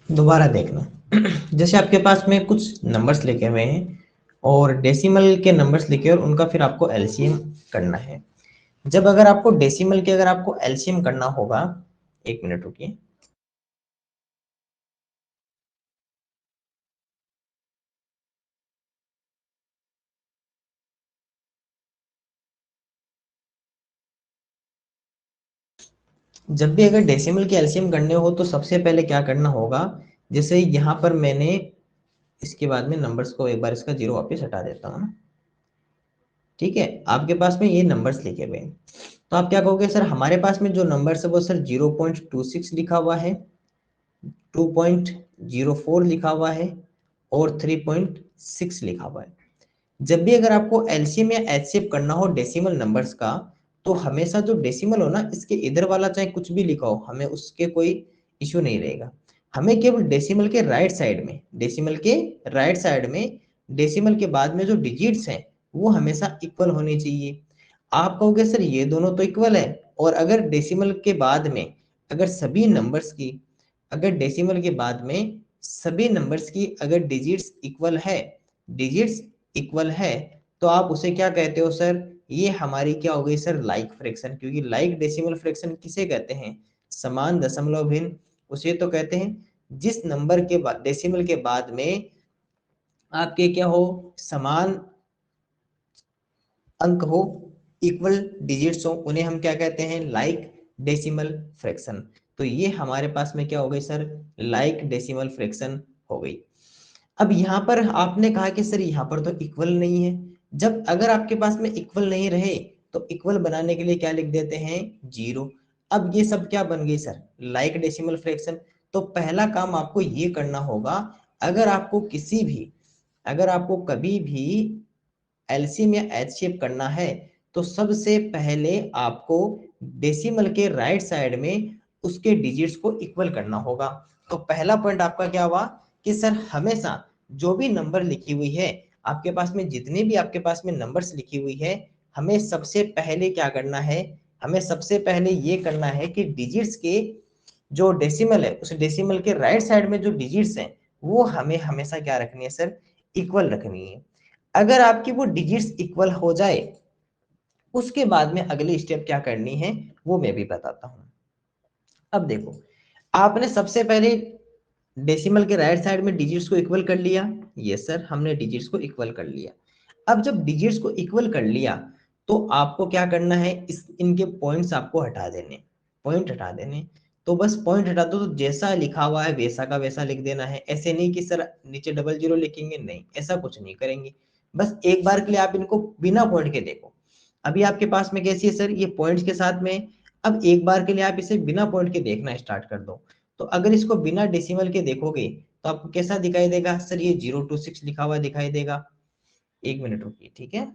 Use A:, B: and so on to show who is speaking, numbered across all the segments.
A: दोबारा देखना। जैसे आपके पास में कुछ नंबर्स लिखे हुए हैं और डेसिमल के नंबर्स लिखे और उनका फिर आपको एलसीएम करना है। जब अगर आपको डेसिमल के अगर आपको एलसीएम करना होगा, एक मिनट रुकिए। जब भी अगर डेसिमल के एलसीएम करने हो तो सबसे पहले क्या करना होगा, जैसे यहाँ पर मैंने इसके बाद में नंबर्स को एक बार इसका जीरो वापस हटा देता हूँ ना। ठीक है, आपके पास में ये नंबर्स लिखे हुए हैं, तो आप क्या कहोगे, सर हमारे पास में जो नंबर्स है वो सर 0.26 लिखा हुआ है, 2.04 लिखा हुआ है और 3.6 लिखा हुआ है। जब भी अगर आपको एलसीएम या एचसीएफ करना हो डेसिमल नंबर्स का, तो हमेशा जो डेसिमल हो ना, इसके इधर वाला चाहे कुछ भी लिखा हो, हमें उसके कोई इश्यू नहीं रहेगा। हमें केवल डेसिमल के राइट साइड में, डेसिमल के राइट साइड में डेसिमल के बाद में जो डिजिट्स हैं वो हमेशा इक्वल होने चाहिए। आप कहोगे सर ये दोनों तो इक्वल है, और अगर डेसिमल के बाद में अगर सभी नंबर्स की, अगर डेसिमल के बाद में सभी नंबर्स की अगर डिजिट्स इक्वल है, डिजिट्स इक्वल है, तो आप उसे क्या कहते हो सर, ये हमारी क्या हो गई सर, लाइक फ्रैक्शन। क्योंकि लाइक डेसिमल फ्रैक्शन किसे कहते हैं, समान दशमलव भिन्न, उसे तो कहते हैं जिस नंबर के बाद डेसिमल के बाद में आपके क्या हो, समान अंक हो, इक्वल डिजिट्स हो, उन्हें हम क्या कहते हैं, लाइक डेसिमल फ्रैक्शन। तो ये हमारे पास में क्या हो गई सर, लाइक डेसिमल फ्रैक्शन हो गई। अब यहाँ पर आपने कहा कि सर यहाँ पर तो इक्वल नहीं है। जब अगर आपके पास में इक्वल नहीं रहे तो इक्वल बनाने के लिए क्या लिख देते हैं, जीरो। अब ये सब क्या बन गई सर, लाइक डेसिमल फ्रैक्शन। तो पहला काम आपको ये करना होगा, अगर आपको किसी भी, अगर आपको कभी भी एलसीएम या एचसीएफ करना है, तो सबसे पहले आपको डेसिमल के राइट साइड में उसके डिजिट्स को इक्वल करना होगा। तो पहला पॉइंट आपका क्या हुआ कि सर हमेशा जो भी नंबर लिखी हुई है आपके पास में, जितने भी आपके पास में नंबर्स लिखी हुई है, हमें सबसे पहले क्या करना है, हमें सबसे पहले ये करना है कि डिजिट्स के जो डेसिमल है उस डेसिमल के राइट साइड में जो डिजिट्स हैं वो हमें हमेशा क्या रखनी है सर, इक्वल रखनी है। अगर आपकी वो डिजिट्स इक्वल हो जाए, उसके बाद में अगली स्टेप क्या करनी है वो मैं भी बताता हूं। अब देखो, आपने सबसे पहले डेसिमल के राइट साइड में डिजिट्स को इक्वल कर लिया। यस सर, हमने डिजिट्स को इक्वल कर लिया। अब जब डिजिट्स को इक्वल कर लिया तो आपको क्या करना है, इस इनके पॉइंट्स आपको हटा देने, पॉइंट हटा देने। तो बस पॉइंट हटा दो, तो जैसा लिखा हुआ है वैसा का वैसा लिख देना है। ऐसे नहीं कि सर नीचे डबल जीरो लिखेंगे, नहीं, ऐसा कुछ नहीं करेंगे। बस एक बार के लिए आप इनको बिना पॉइंट के देखो। अभी आपके पास में कैसी है सर, ये पॉइंट्स के साथ में। अब एक बार के लिए आप इसे बिना पॉइंट के देखना स्टार्ट कर दो। तो अगर इसको बिना डेसिमल के देखोगे तो आपको कैसा दिखाई देगा सर, ये 026 लिखा हुआ दिखाई देगा। एक मिनट रुकिए, ठीक है।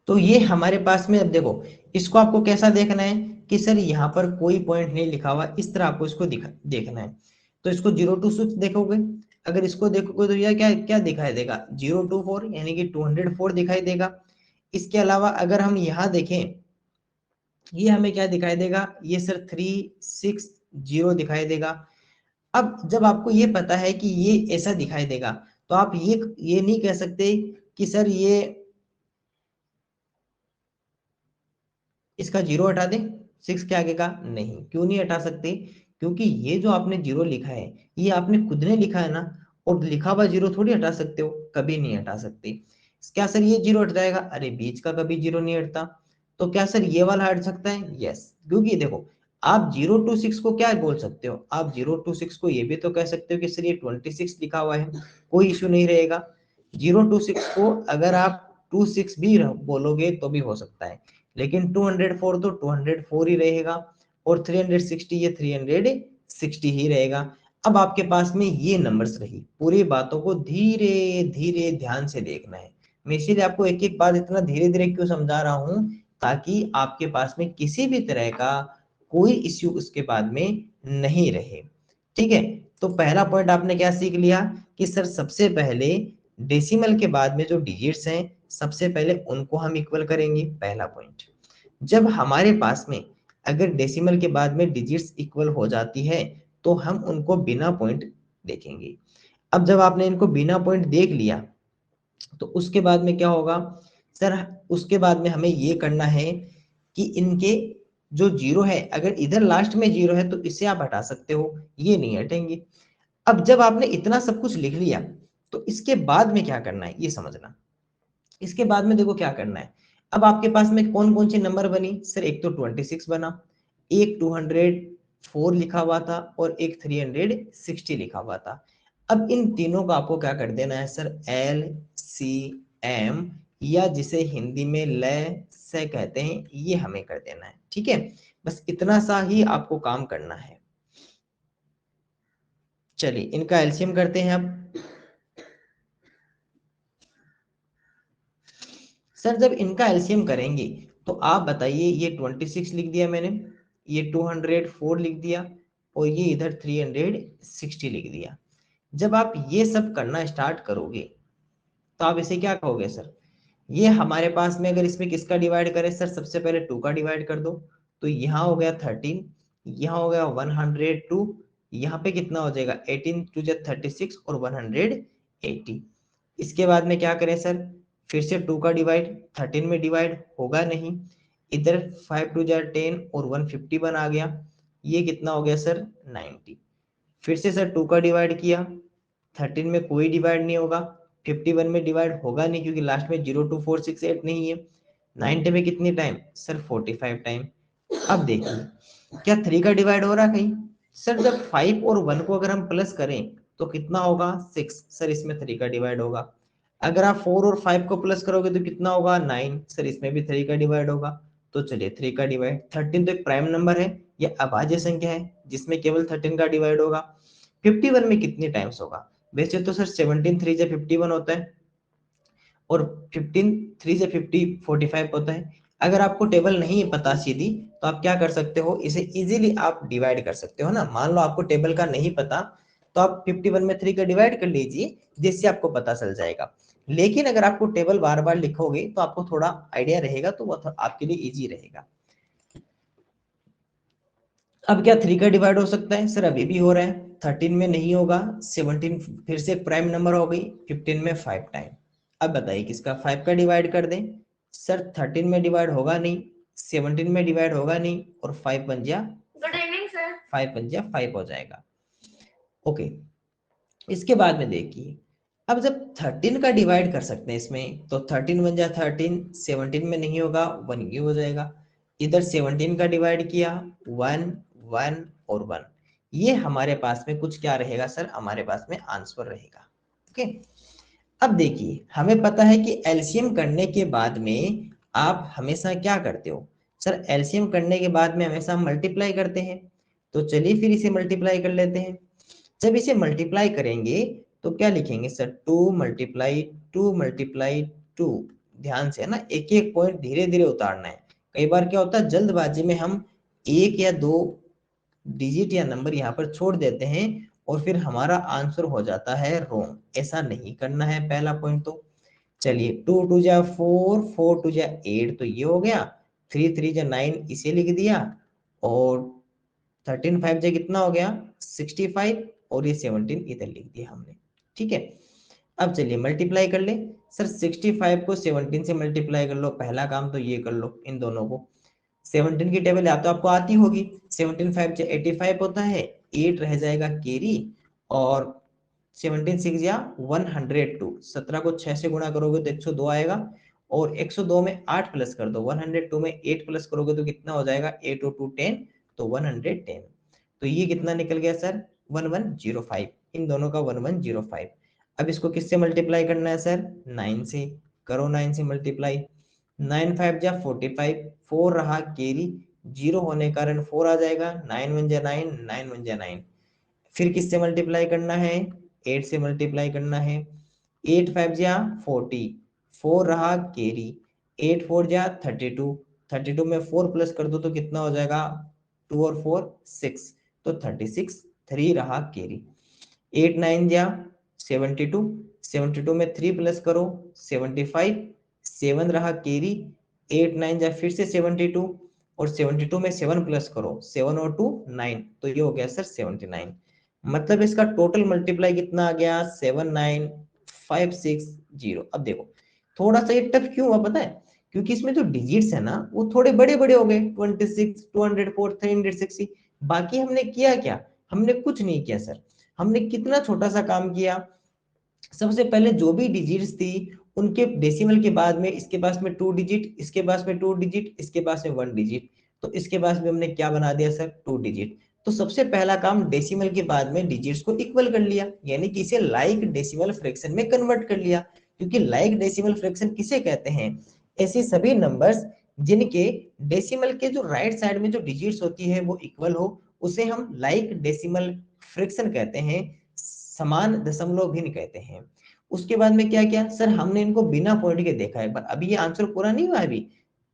A: तो ये हमारे पास में, अब देखो इसको आपको कैसा देखना है कि सर यहाँ पर कोई पॉइंट नहीं लिखा हुआ, इस तरह आपको इसको देखना है। तो इसको 026 देखोगे, अगर इसको देखोगे तो यह क्या क्या दिखाई देगा, 024 यानी कि 204 दिखाई देगा। इसके अलावा अगर हम यहाँ देखें, ये हमें क्या दिखाई देगा, ये सर 360 दिखाई देगा। अब जब आपको ये पता है कि ये ऐसा दिखाई देगा, तो आप ये नहीं कह सकते कि सर ये इसका जीरो हटा दें सिक्स के आगे का, नहीं, क्यों नहीं हटा सकते, क्योंकि ये जो आपने जीरो लिखा है ये आपने खुद ने लिखा है ना, और लिखा हुआ जीरो थोड़ी हटा सकते हो, कभी नहीं हटा सकते। क्या सर ये जीरो हट जाएगा, अरे बीच का कभी जीरो नहीं हटता। तो क्या सर ये वाला हट सकता है, यस। क्योंकि देखो, आप 026 को क्या बोल सकते हो, आप 026 को ये भी तो कह सकते हो कि सर ये 26 लिखा हुआ है, कोई इश्यू नहीं रहेगा। 026 को अगर आप 26 भी बोलोगे तो भी हो सकता है, लेकिन 204 तो 204 ही रहेगा। और 360 ये 360 ही रहेगा। अब आपके पास में ये नंबर्स रही, पूरी बातों को धीरे धीरे ध्यान से देखना है। मैं इसीलिए आपको एक एक बात इतना धीरे धीरे क्यों समझा रहा हूं, ताकि आपके पास में किसी भी तरह का कोई इश्यू उसके बाद में नहीं रहे। ठीक है, तो पहला पॉइंट आपने क्या सीख लिया कि सर सबसे पहले डेसिमल के बाद में जो डिजिट्स हैं सबसे पहले उनको हम इक्वल करेंगे, पहला पॉइंट। जब हमारे पास में अगर डेसिमल के बाद में डिजिट्स इक्वल हो जाती है तो हम उनको बिना पॉइंट देखेंगे। अब जब आपने इनको बिना पॉइंट देख लिया तो उसके बाद में क्या होगा सर, उसके बाद में हमें ये करना है कि इनके जो जीरो है, अगर इधर लास्ट में जीरो है तो इसे आप हटा सकते हो, ये नहीं हटेंगे। अब जब आपने इतना सब कुछ लिख लिया तो इसके बाद में क्या करना है ये समझना। इसके बाद में देखो क्या करना है। अब आपके पास में कौन कौन सी नंबर बनी सर, एक तो 26 बना, एक 204 लिखा हुआ था और एक 360 लिखा हुआ था। अब इन तीनों का आपको क्या कर देना है सर, एल सी एम, या जिसे हिंदी में लय से कहते हैं, ये हमें कर देना है। ठीक है, बस इतना सा ही आपको काम करना है। चलिए इनका एलसीएम करते हैं अब। सर जब इनका एलसीएम करेंगे तो आप बताइए, ये 26 लिख दिया मैंने, ये 204 लिख दिया और ये इधर 360 लिख दिया। जब आप ये सब करना स्टार्ट करोगे तो आप इसे क्या कहोगे सर, ये हमारे पास में अगर इसमें किसका डिवाइड करें सर, सबसे पहले 2 का डिवाइड कर दो, तो यहाँ हो गया 13, यहाँ हो गया 102, यहाँ पे कितना हो जाएगा 18 टू जा 36 और 180। इसके बाद में क्या करें सर, फिर से 2 का डिवाइड 13 में डिवाइड होगा नहीं, इधर 5 टू जा 10 और 151 आ गया, ये कितना हो गया सर 90। फिर से सर 2 का डिवाइड किया, 13 में कोई डिवाइड नहीं होगा, 51 में डिवाइड होगा नहीं क्योंकि लास्ट में 02468 नहीं है, 90 में कितनी टाइम सर 45 टाइम। अब देखिए क्या 3 का डिवाइड हो रहा कहीं सर, जब 5 और 1 को अगर हम प्लस करें तो कितना होगा 6, सर इसमें 3 का डिवाइड होगा। अगर आप 4 और 5 को प्लस करोगे तो कितना होगा 9, सर इसमें भी 3 का डिवाइड होगा। तो चलिए 3 का डिवाइड, 13 तो एक प्राइम नंबर है, यह अभाज्य संख्या है जिसमें केवल 13 का डिवाइड होगा। 51 में कितनी टाइम्स होगा, वैसे तो सर 17 3 जा 51 होता है और 15 3 जा 50 45 होता है। अगर आपको टेबल नहीं पता सीधी तो आप क्या कर सकते हो, इसे इजीली आप डिवाइड कर सकते हो ना। मान लो आपको टेबल का नहीं पता तो आप 51 में 3 का डिवाइड कर लीजिए, जिससे आपको पता चल जाएगा। लेकिन अगर आपको टेबल बार बार लिखोगे तो आपको थोड़ा आइडिया रहेगा, तो वो आपके लिए इजी रहेगा। अब क्या 3 का डिवाइड हो सकता है सर, अभी भी हो रहा है, 13 में नहीं होगा, 17 फिर से एक प्राइम नंबर हो गई, 15 में 5 टाइम। अब बताइए किसका 5 का डिवाइड कर दें सर, 13 में डिवाइड होगा नहीं, 17 में डिवाइड होगा नहीं और 5 बन जा, गुड इवनिंग सर, 5 बन जा 5 हो जाएगा। ओके, इसके बाद में देखिए, अब जब 13 का डिवाइड कर सकते हैं इसमें तो 13 बन जा 13, 17 में नहीं होगा 1 ये हो जाएगा, इधर 17 का डिवाइड किया 1 1 और 1, ये हमारे पास में कुछ क्या रहेगा सर, हमारे पास में आंसर रहेगा। ओके, अब देखिए हमें पता है कि एलसीएम करने के बाद में आप हमेशा क्या करते हो सर, एलसीएम करने के बाद में हमेशा मल्टीप्लाई करते हैं। तो चलिए फिर इसे मल्टीप्लाई कर लेते हैं। जब इसे मल्टीप्लाई करेंगे तो क्या लिखेंगे सर, 2 मल्टीप्लाई 2 मल्टीप्लाई 2। ध्यान से है ना, एक एक पॉइंट धीरे धीरे उतारना है। कई बार क्या होता है जल्दबाजी में हम एक या दो डिजिट या नंबर यहाँ पर छोड़ देते हैं और फिर हमारा आंसर हो जाता है रॉन्ग, ऐसा नहीं करना है, पहला पॉइंट तो। चलिए 2 2 जा 4, 4 2 जा 8 तो ये हो गया, 3 3 जा 9 इसे लिख दिया और 13 5 जा कितना हो गया 65 और ये 17 इधर लिख दिया हमने। ठीक है, अब चलिए मल्टीप्लाई कर ले सर, 65 को 17 से मल्टीप्लाई कर लो, पहला काम तो ये कर लो इन दोनों को। 17 की टेबल या तो आपको आती होगी, 17 5 जा 85 होता है, 8 रह जाएगा कैरी और 17 6 या 102, 17 को 6 से गुणा करोगे तो 102 आएगा और 102 में 8 प्लस कर दो, 102 में 8 प्लस करोगे तो कितना हो जाएगा 8 और 2 10, तो 110। तो ये कितना निकल गया सर 1105, इन दोनों का 1105। अब इसको किससे मल्टीप्लाई करना है सर, 9 से करो, 9 से मल्टीप्लाई, 9 5 जा 45, 4 रहा कैरी, जीरो होने के कारण 4 आ जाएगा, 9 1 जा 9, 9 1 जा 9। फिर किससे मल्टीप्लाई करना है, 8 से मल्टीप्लाई करना है, 8 5 जा 40, 4 रहा कैरी, 8 4 जा 32, 32 में 4 प्लस कर दो तो कितना हो जाएगा, 2 और 4 6, तो 36, 3 रहा कैरी, 8 9 जा 72, 72 में 3 प्लस करो 75, 7 रहा कैरी, 8 9 जा फिर से 72, और 72 में 7 प्लस करो, 7 और 2 9, तो ये हो गया सर 79। मतलब इसका टोटल मल्टीप्लाई कितना आ गया, 79560। अब देखो थोड़ा सा ये टफ क्यों हुआ पता है, क्योंकि इसमें जो डिजिट्स है ना वो थोड़े बड़े बड़े हो गए, 26 204 360। बाकी हमने किया क्या, हमने कुछ नहीं किया सर। हमने कितना छोटा सा काम किया, सबसे पहले जो भी डिजिट्स थी उनके डेसिमल के बाद में इसके पास में 2 डिजिट, इसके पास में 2 डिजिट, इसके पास में 1 डिजिट, तो इसके पास में हमने क्या बना दिया सर, 2 डिजिट। तो सबसे पहला काम डेसिमल के बाद में डिजिट्स को इक्वल कर लिया, यानी कि इसे लाइक डेसिमल फ्रैक्शन में कन्वर्ट कर लिया। क्योंकि लाइक डेसिमल फ्रैक्शन किसे कहते हैं, ऐसे सभी नंबर्स जिनके डेसिमल के जो राइट साइड में जो डिजिट्स होती है वो इक्वल हो, उसे हम लाइक डेसिमल फ्रैक्शन कहते हैं, समान दशमलव भिन्न कहते हैं। उसके बाद में क्या किया सर, हमने इनको बिना पॉइंट के देखा है, पर अभी ये आंसर पूरा नहीं हुआ, अभी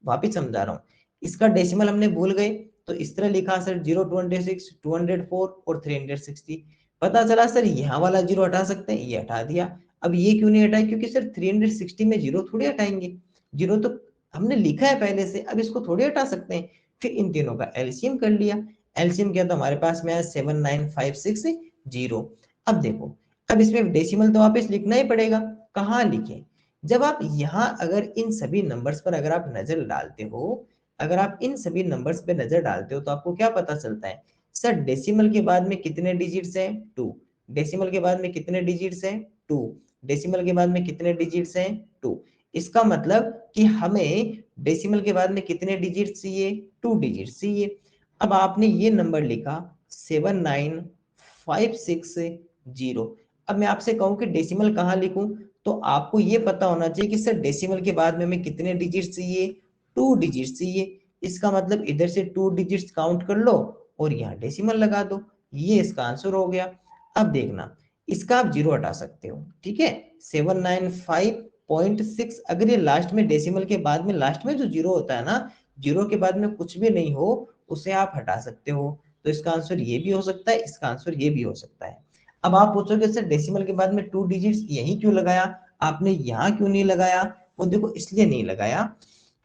A: वापिस समझा रहा हूँ। इसका डेसिमल हमने भूल गए, तो इस तरह लिखा सर 026 204 और 360। पता चला सर यहाँ वाला जीरो हटा सकते हैं, ये हटा दिया। अब ये क्यों नहीं हटाया, क्योंकि सर 360 में जीरो थोड़ी हटाएंगे, जीरो तो हमने लिखा है पहले से, अब इसको थोड़ी हटा सकते हैं। फिर इन तीनों का एलसीएम कर लिया, एलसीएम किया तो हमारे पास में आया 79560। अब देखो, अब इसमें डेसिमल तो वापस लिखना ही पड़ेगा, कहाँ लिखें, जब आप यहाँ अगर इन सभी नंबर्स पर अगर आप नजर डालते हो, अगर आप इन सभी नंबर्स पे नजर डालते हो तो आपको क्या पता चलता है, सर डेसिमल के बाद में कितने डिजिट्स हैं, 2, डेसिमल के बाद में कितने डिजिट्स हैं, 2, डेसिमल के बाद में कितने डिजिट्स हैं, 2। इसका मतलब कि हमें डेसिमल के बाद में कितने डिजिट्स चाहिए, 2 डिजिट्स चाहिए। अब आपने ये नंबर लिखा 79560। अब मैं आपसे कहूं कि डेसिमल कहाँ लिखूं, तो आपको ये पता होना चाहिए कि सर डेसिमल के बाद में हमें कितने डिजिट्स चाहिए, 2 डिजिट्स चाहिए। इसका मतलब इधर से 2 डिजिट्स काउंट कर लो और यहाँ डेसिमल लगा दो, ये इसका आंसर हो गया। अब देखना, इसका आप जीरो हटा सकते हो, ठीक है, 795.6, अगर ये लास्ट में डेसिमल के बाद में लास्ट में जो जीरो होता है ना, जीरो के बाद में कुछ भी नहीं हो उसे आप हटा सकते हो। तो इसका आंसर ये भी हो सकता है, इसका आंसर ये भी हो सकता है। अब आप पूछोगे सर डेसिमल के बाद में 2 डिजिट्स यही क्यों लगाया, आपने यहाँ क्यों नहीं लगाया, वो देखो इसलिए नहीं लगाया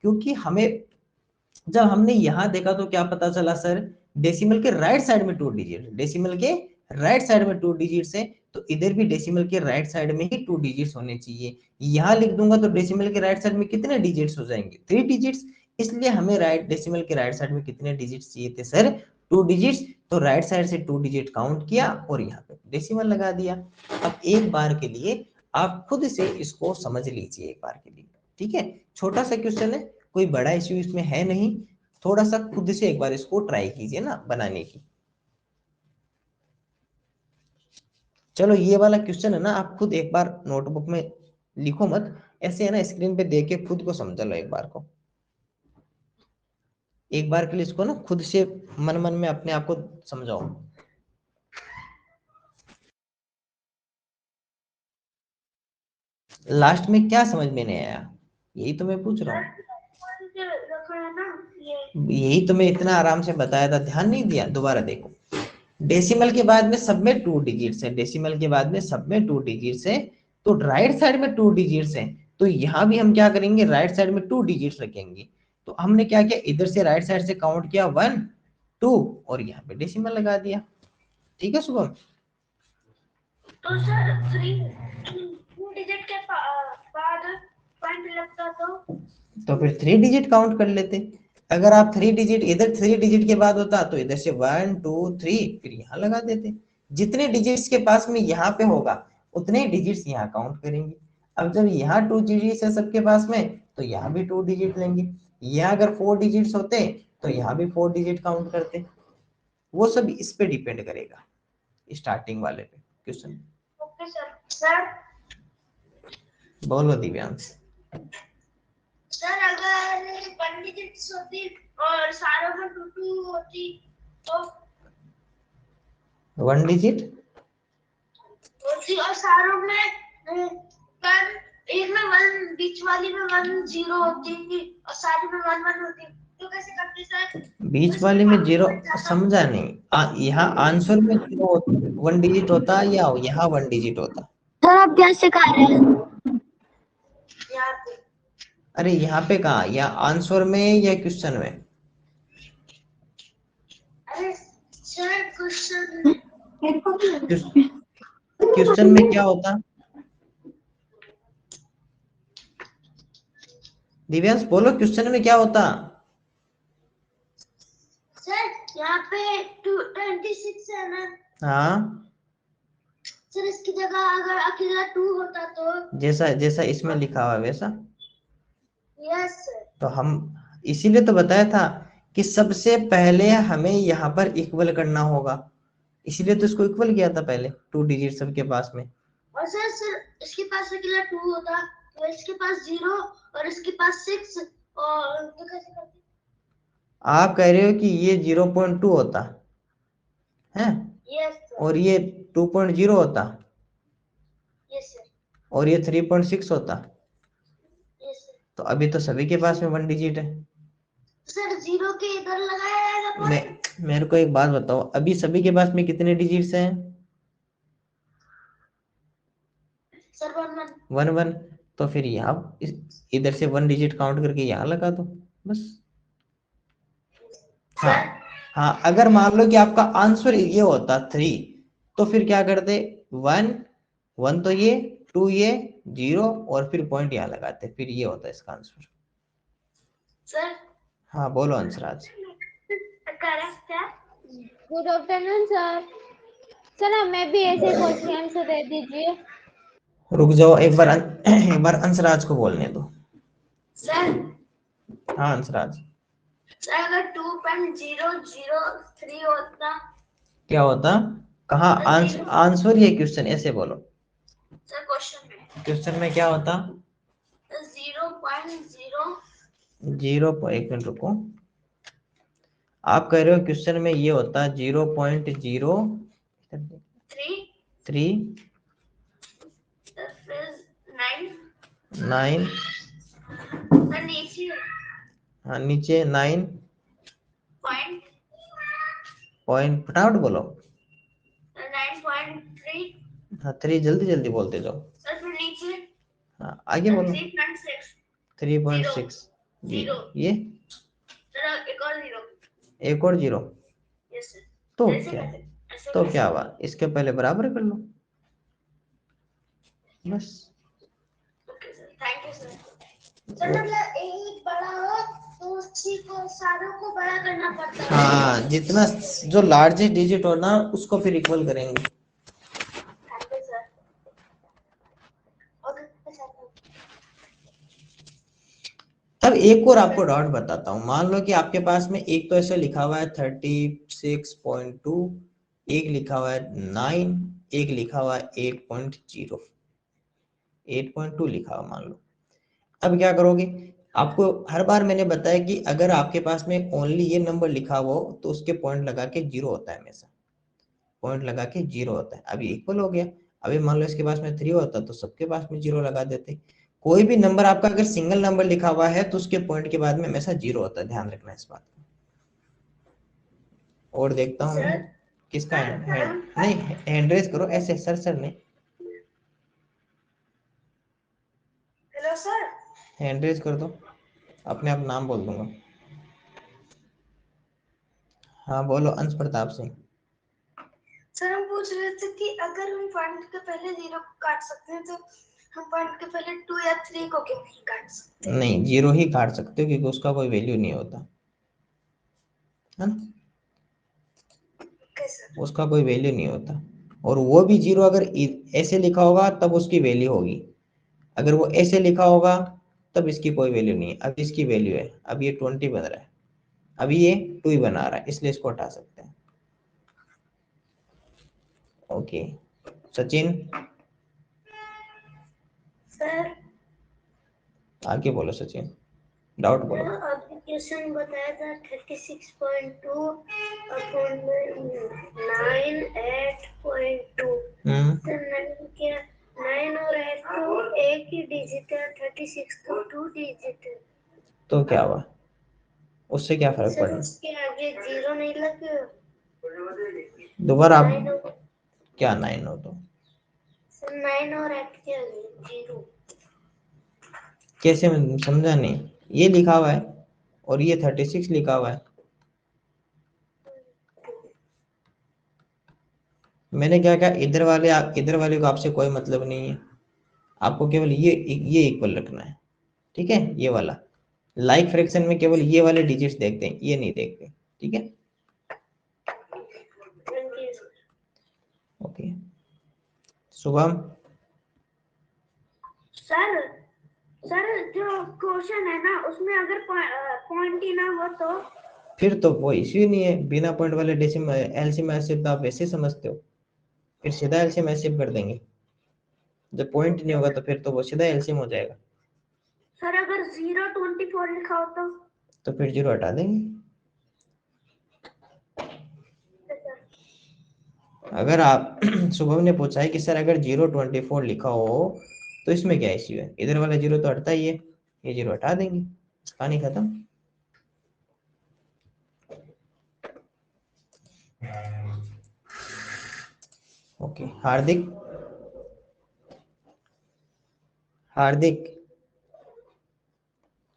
A: क्योंकि हमें जब हमने यहाँ देखा तो क्या पता चला सर, डेसिमल के राइट साइड में 2 डिजिट, डेसिमल के राइट साइड में 2 डिजिट्स है, तो इधर भी डेसिमल के राइट साइड में ही 2 डिजिट्स होने चाहिए। यहाँ लिख दूंगा तो डेसिमल के राइट साइड में कितने डिजिट्स हो जाएंगे, 3 डिजिट्स। इसलिए हमें राइट डेसिमल के राइट साइड में कितने डिजिट्स चाहिए थे सर, 2 डिजिट्स। तो राइट साइड से 2 डिजिट काउंट किया और यहाँ पे डेसिमल लगा दिया। अब एक बार के लिए आप खुद से इसको समझ लीजिए एक बार के लिए, ठीक है, छोटा सा क्वेश्चन है, कोई बड़ा इश्यू इसमें है नहीं, थोड़ा सा खुद से एक बार इसको ट्राई कीजिए ना बनाने की। चलो ये वाला क्वेश्चन है ना, आप खुद एक बार नोटबुक में लिखो मत, ऐसे है ना स्क्रीन पे देख के खुद को समझ लो एक बार को, एक बार के लिए इसको ना खुद से मन मन में अपने आप को समझाओ। लास्ट में क्या समझ में नहीं आया, यही तो मैं पूछ रहा हूँ, यही तो मैं इतना आराम से बताया था, ध्यान नहीं दिया, दोबारा देखो। डेसिमल के बाद में सब में 2 डिजिट्स है, डेसिमल के बाद में सब में 2 डिजिट्स है, तो राइट साइड में 2 डिजिट्स है, तो यहाँ भी हम क्या करेंगे, राइट साइड में 2 डिजिट्स रखेंगे। तो हमने क्या किया, इधर से राइट साइड से काउंट किया 1 2 और यहाँ पे डेसिमल लगा दिया, ठीक है शुभम। तो सर 3 डिजिट के बाद पॉइंट लगता तो फिर 3 डिजिट काउंट कर लेते। अगर आप 3 डिजिट इधर 3 डिजिट के बाद होता तो इधर से 1 2 3 फिर यहाँ लगा देते, जितने डिजिट्स के पास में यहाँ पे होगा उतने डिजिट्स यहाँ काउंट करेंगे। अब जब यहाँ 2 डिजिट्स है सबके पास में तो यहाँ भी 2 डिजिट लेंगे, यहाँ अगर 4 डिजिट्स होते तो यहाँ भी 4 डिजिट काउंट करते। वो सब इस पे डिपेंड करेगा, स्टार्टिंग वाले पे क्वेश्चन। Okay sir. बोलो दिव्यांश।
B: सर अगर 1 डिजिट्स होती और सारों में 2 2 होती तो
A: 1 डिजिट
B: होती और सारों में पर एक में 1 बीच वाली में 1 0 होती और सारी में 1 1 होती तो कैसे करते सर?
A: बीच वाले में जीरो, समझा नहीं। यहाँ आंसर में जीरो 1 डिजिट होता या यहाँ 1 डिजिट होता?
B: सर आप क्या सिखा रहे हैं? यहाँ पे।
A: अरे यहाँ पे कहा, या आंसर में या क्वेश्चन में?
B: अरे सर क्वेश्चन
A: क्वेश्चन में क्या होता? दिव्यांश बोलो, क्वेश्चन में क्या होता?
B: सर यहाँ पे 26 है ना?
A: हाँ
B: सर इसकी जगह अगर अकेला 2 होता तो
A: जैसा जैसा इसमें लिखा हुआ है वैसा।
B: Yes sir.
A: तो हम इसीलिए तो बताया था कि सबसे पहले हमें यहाँ पर इक्वल करना होगा, इसीलिए तो इसको इक्वल किया था पहले 2 डिजिट सबके पास में।
B: और सर इसके पास अकेला 2 होता तो इसके पास 0 और इसके पास 6 और तो कैसे करते?
A: आप कह रहे हो कि ये 0.2 होता है
B: यस
A: और ये 2.0 होता
B: सर।
A: और ये 3.6 होता,
B: यस सर।
A: तो अभी तो सभी के पास में 1 डिजिट है।
B: सर 0 के इधर लगाया जाएगा
A: मेरे को एक बात बताओ, अभी सभी के पास में कितने डिजिट्स हैं?
B: सर 1 1।
A: 1 1, तो फिर यहाँ इधर से 1 डिजिट काउंट करके यहाँ लगा दो बस। हाँ हाँ, अगर मान लो कि आपका आंसर ये होता 3, तो फिर क्या करते? 1 1 तो ये, 2 ये, 0 और फिर पॉइंट यहाँ लगाते, फिर ये होता इसका आंसर।
B: सर
A: हाँ बोलो अंशराज।
B: करेक्ट है। Good afternoon sir. सर हमें भी ऐसे क्वेश्चन दे दीजिए।
A: रुक जाओ, एक बार अंशराज को बोलने दो।
B: सर
A: हाँ अंशराज।
B: सर अगर 2.003 होता
A: क्या होता? कहाँ आंसर या क्वेश्चन? ऐसे बोलो।
B: सर
A: क्वेश्चन में क्या होता?
B: 0.0
A: एक मिनट रुको, आप कह रहे हो क्वेश्चन में ये होता 0.03 9, हाँ नीचे 9 पॉइंट, फटाफट बोलो।
B: 9.3
A: हाँ 3 जल्दी जल्दी बोलते जाओ।
B: सर फिर नीचे
A: हाँ आगे बोलो।
B: 3.6
A: 3.6
B: जीरो
A: ये
B: सर एक और 0।
A: एक और 0,
B: यस सर।
A: तो
B: ऐसे
A: क्या?
B: कैसे? ऐसे
A: तो
B: कैसे?
A: क्या हुआ, इसके पहले बराबर कर लो बस।
B: Okay sir, thank you sir. Sir मतलब एक बड़ा हो तो उसी को सारों को बड़ा करना पड़ता है।
A: हाँ, जितना जो लार्जेस्ट डिजिट हो ना उसको फिर इक्वल करेंगे।
B: Thank you sir. Okay sir.
A: अब एक और आपको डाउट बताता हूँ। मान लो कि आपके पास में एक तो ऐसे लिखा हुआ है 36.2, एक लिखा हुआ है 9, एक लिखा हुआ है 8.0, 8.2 लिखा हुआ मान लो। अब क्या करोगे? आपको हर बार मैंने बताया कि अगर आपके पास में ओनली ये नंबर लिखा हुआ हो तो उसके पॉइंट लगा के 0 होता है, हमेशा पॉइंट लगा के 0 होता है। अभी इक्वल हो गया, अभी मान लो इसके पास में 3 होता तो सबके पास में 0 लगा देते। कोई भी नंबर आपका अगर सिंगल नंबर लिखा हुआ है तो उसके पॉइंट के बाद में हमेशा 0 होता है, ध्यान रखना इस बात का। और देखता हूँ मैं किसका नहीं हैंड रेज करो, ऐसे सर सर नहीं,
B: हेलो सर।
A: हैंड रेज कर दो, अपने आप नाम बोल दूंगा। हाँ बोलो अंश प्रताप सिंह।
B: सर हम पूछ रहे थे कि अगर हम पॉइंट के पहले 0 को काट सकते हैं तो हम पॉइंट के पहले 2 या 3 को क्यों नहीं काट सकते?
A: नहीं, 0 ही काट सकते हो क्योंकि उसका कोई वैल्यू नहीं होता है ना,
B: ओके सर।
A: उसका कोई वैल्यू नहीं होता। और वो भी 0 अगर ऐसे लिखा होगा तब उसकी वैल्यू होगी, अगर वो ऐसे लिखा होगा तब इसकी कोई वैल्यू नहीं है। अब इसकी वैल्यू है, अब ये 20 बन रहा है, अभी ये 2 ही बना रहा है, इसलिए इसको हटा सकते हैं। ओके सचिन
B: सर
A: आगे बोलो सचिन। डाउट बोलो।
B: अभी क्वेश्चन बताया था 36.2 अपॉन 9 8.2। तो 9 और 8 तो एक ही डिजिट है, 36 तो 2 डिजिट है।
A: तो क्या हुआ, उससे क्या फर्क
B: सर
A: पड़ा?
B: उसके आगे 0 नहीं लगे।
A: दोबारा आप
B: 9
A: क्या 9 हो तो
B: सर 9 और 8 के आगे 0।
A: कैसे, मैं समझा नहीं। ये लिखा हुआ है और ये 36 लिखा हुआ है। मैंने क्या कहा, इधर वाले को आपसे कोई मतलब नहीं है, आपको केवल ये इक्वल रखना है, ठीक है। ये वाला लाइक फ्रैक्शन में केवल ये वाले डिजिट्स देखते हैं, ये नहीं देखते, ठीक है। ओके शुभम।
B: सर सर जो क्वेश्चन है ना उसमें अगर पॉइंट ही ना हो तो
A: फिर तो कोई इश्यू नहीं है, बिना पॉइंट वाले डेसिमल एलसीएम एलसीएम तो आप वैसे ही समझते हो, फिर सीधा एलसीएम एलसीएम कर देंगे। जब पॉइंट नहीं होगा तो फिर तो वो सीधा एलसीएम हो जाएगा।
B: सर अगर 0.24 लिखा हो
A: तो फिर 0 हटा देंगे। अगर आप शुभम ने पूछा है कि सर अगर 0.24 लिखा हो तो इसमें क्या इश्यू है, इधर वाला 0 तो हटता ही है, ये 0 हटा देंगे, कहानी खत्म। ओके हार्दिक, हार्दिक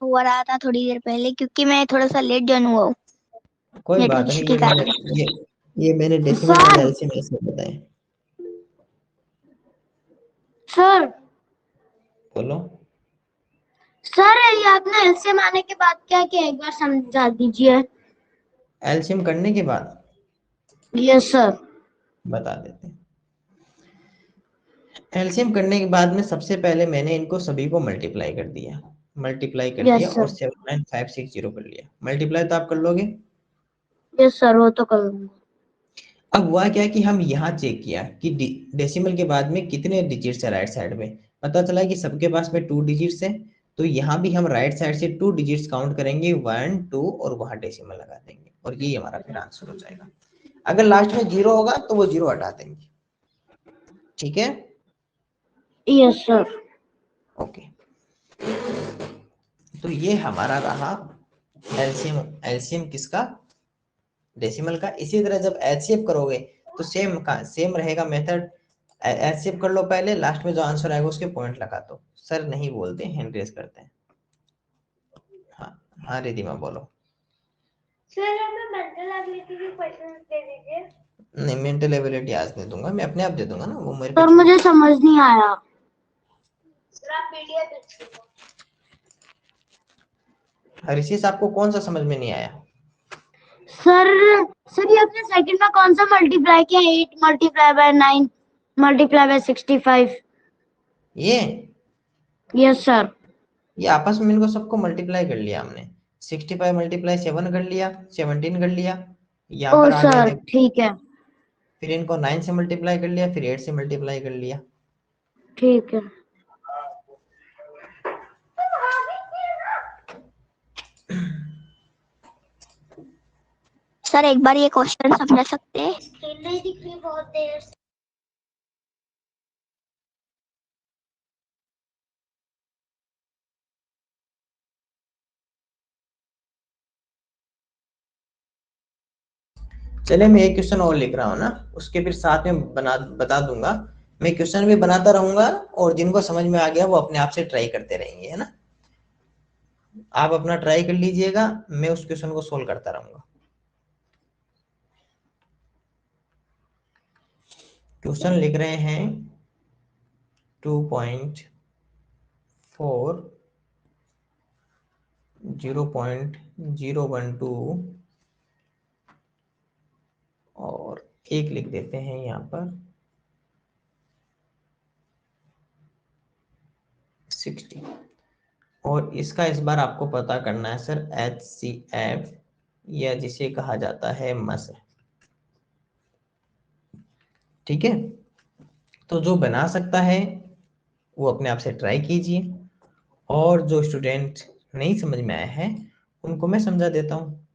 C: हुआ रहा था थोड़ी देर पहले, क्योंकि मैं थोड़ा सा लेट ज्वाइन हुआ हूँ
A: कोई बात
C: नेटवर्क
A: नहीं,
C: इशू के कारण।
A: ये मैंने डेसिमल
C: सर
A: वाला एलसीएम इसमें बताए।
C: सर
A: बोलो।
C: सर ये आपने एलसीएम आने के बाद क्या किया, एक बार समझा दीजिए।
A: एलसीएम करने के बाद
C: यस सर।
A: बता देते हैं। एलसीएम करने के बाद में सबसे पहले मैंने इनको सभी को मल्टीप्लाई कर दिया,
C: यस
A: और
C: सर।
A: 79560 कर लिया। मल्टीप्लाई तो आप कर लोगे।
C: यस सर, वो तो कर लूंगा।
A: अब हुआ क्या कि हम यहाँ चेक किया कि डेसिमल के बाद में कितने डिजिट्स है राइट साइड में, पता चला कि सबके पास में 2 डिजिट्स है। तो यहाँ भी हम राइट साइड से 2 डिजिट्स काउंट करेंगे, 1 2 और वहां डेसिमल लगा देंगे और ये हमारा फिर आंसर हो जाएगा। अगर लास्ट में 0 होगा तो वो 0 हटा देंगे, ठीक है।
C: Yes sir.
A: ओके तो ये हमारा रहा एलसीएम, एलसीएम किसका, डेसिमल का। इसी तरह जब एचसीएफ करोगे तो सेम रहेगा मेथड। एचसीएफ कर लो पहले, लास्ट में जो आंसर आएगा उसके पॉइंट लगा दो। सर नहीं बोलते, हैंड रेज करते हैं। हाँ हाँ रिधिमा बोलो।
B: सर हमें मेंटल एबिलिटी के क्वेश्चन दे दीजिए।
A: नहीं मेंटल एबिलिटी आज दे दूंगा, मैं अपने आप दे दूंगा ना, वो मेरे पे
C: सर मुझे समझ नहीं आया।
B: सर आप पीडीएफ देखिए।
A: ऋषिश आपको कौन सा समझ में नहीं आया?
C: सर सर ये आपने सेकंड में कौन सा मल्टीप्लाई किया, 8 मल्टीप्लाई बाय 9 मल्टीप्लाई बाय 65?
A: ये
C: यस सर।
A: ये आपस में इनको सबको मल्टीप्लाई कर लिया हमने। 65 मल्टीप्लाई 7 कर लिया, 17 कर लिया। यहाँ
C: ओ
A: पर आ गए
C: सर
A: देखो,
C: ठीक है।
A: फिर इनको 9 से मल्टीप्लाई कर लिया, फिर 8 से मल्टीप्लाई कर लिया।
C: ठीक है सर, एक बार ये क्वेश्चन समझा सकते हैं?
B: स्क्रीन नहीं दिख रही बहुत देर से।
A: चले मैं एक क्वेश्चन और लिख रहा हूँ ना, उसके फिर साथ में बता दूंगा। मैं क्वेश्चन भी बनाता रहूंगा और जिनको समझ में आ गया वो अपने आप से ट्राई करते रहेंगे, है ना। आप अपना ट्राई कर लीजिएगा, मैं उस क्वेश्चन को सोल्व करता रहूंगा। क्वेश्चन लिख रहे हैं 2.4 0.012 और एक लिख देते हैं यहाँ पर 60। और इसका इस बार आपको पता करना है सर HCF या जिसे कहा जाता है मस, ठीक है। तो जो बना सकता है वो अपने आप से ट्राई कीजिए, और जो स्टूडेंट नहीं समझ में आया है उनको मैं समझा देता हूँ,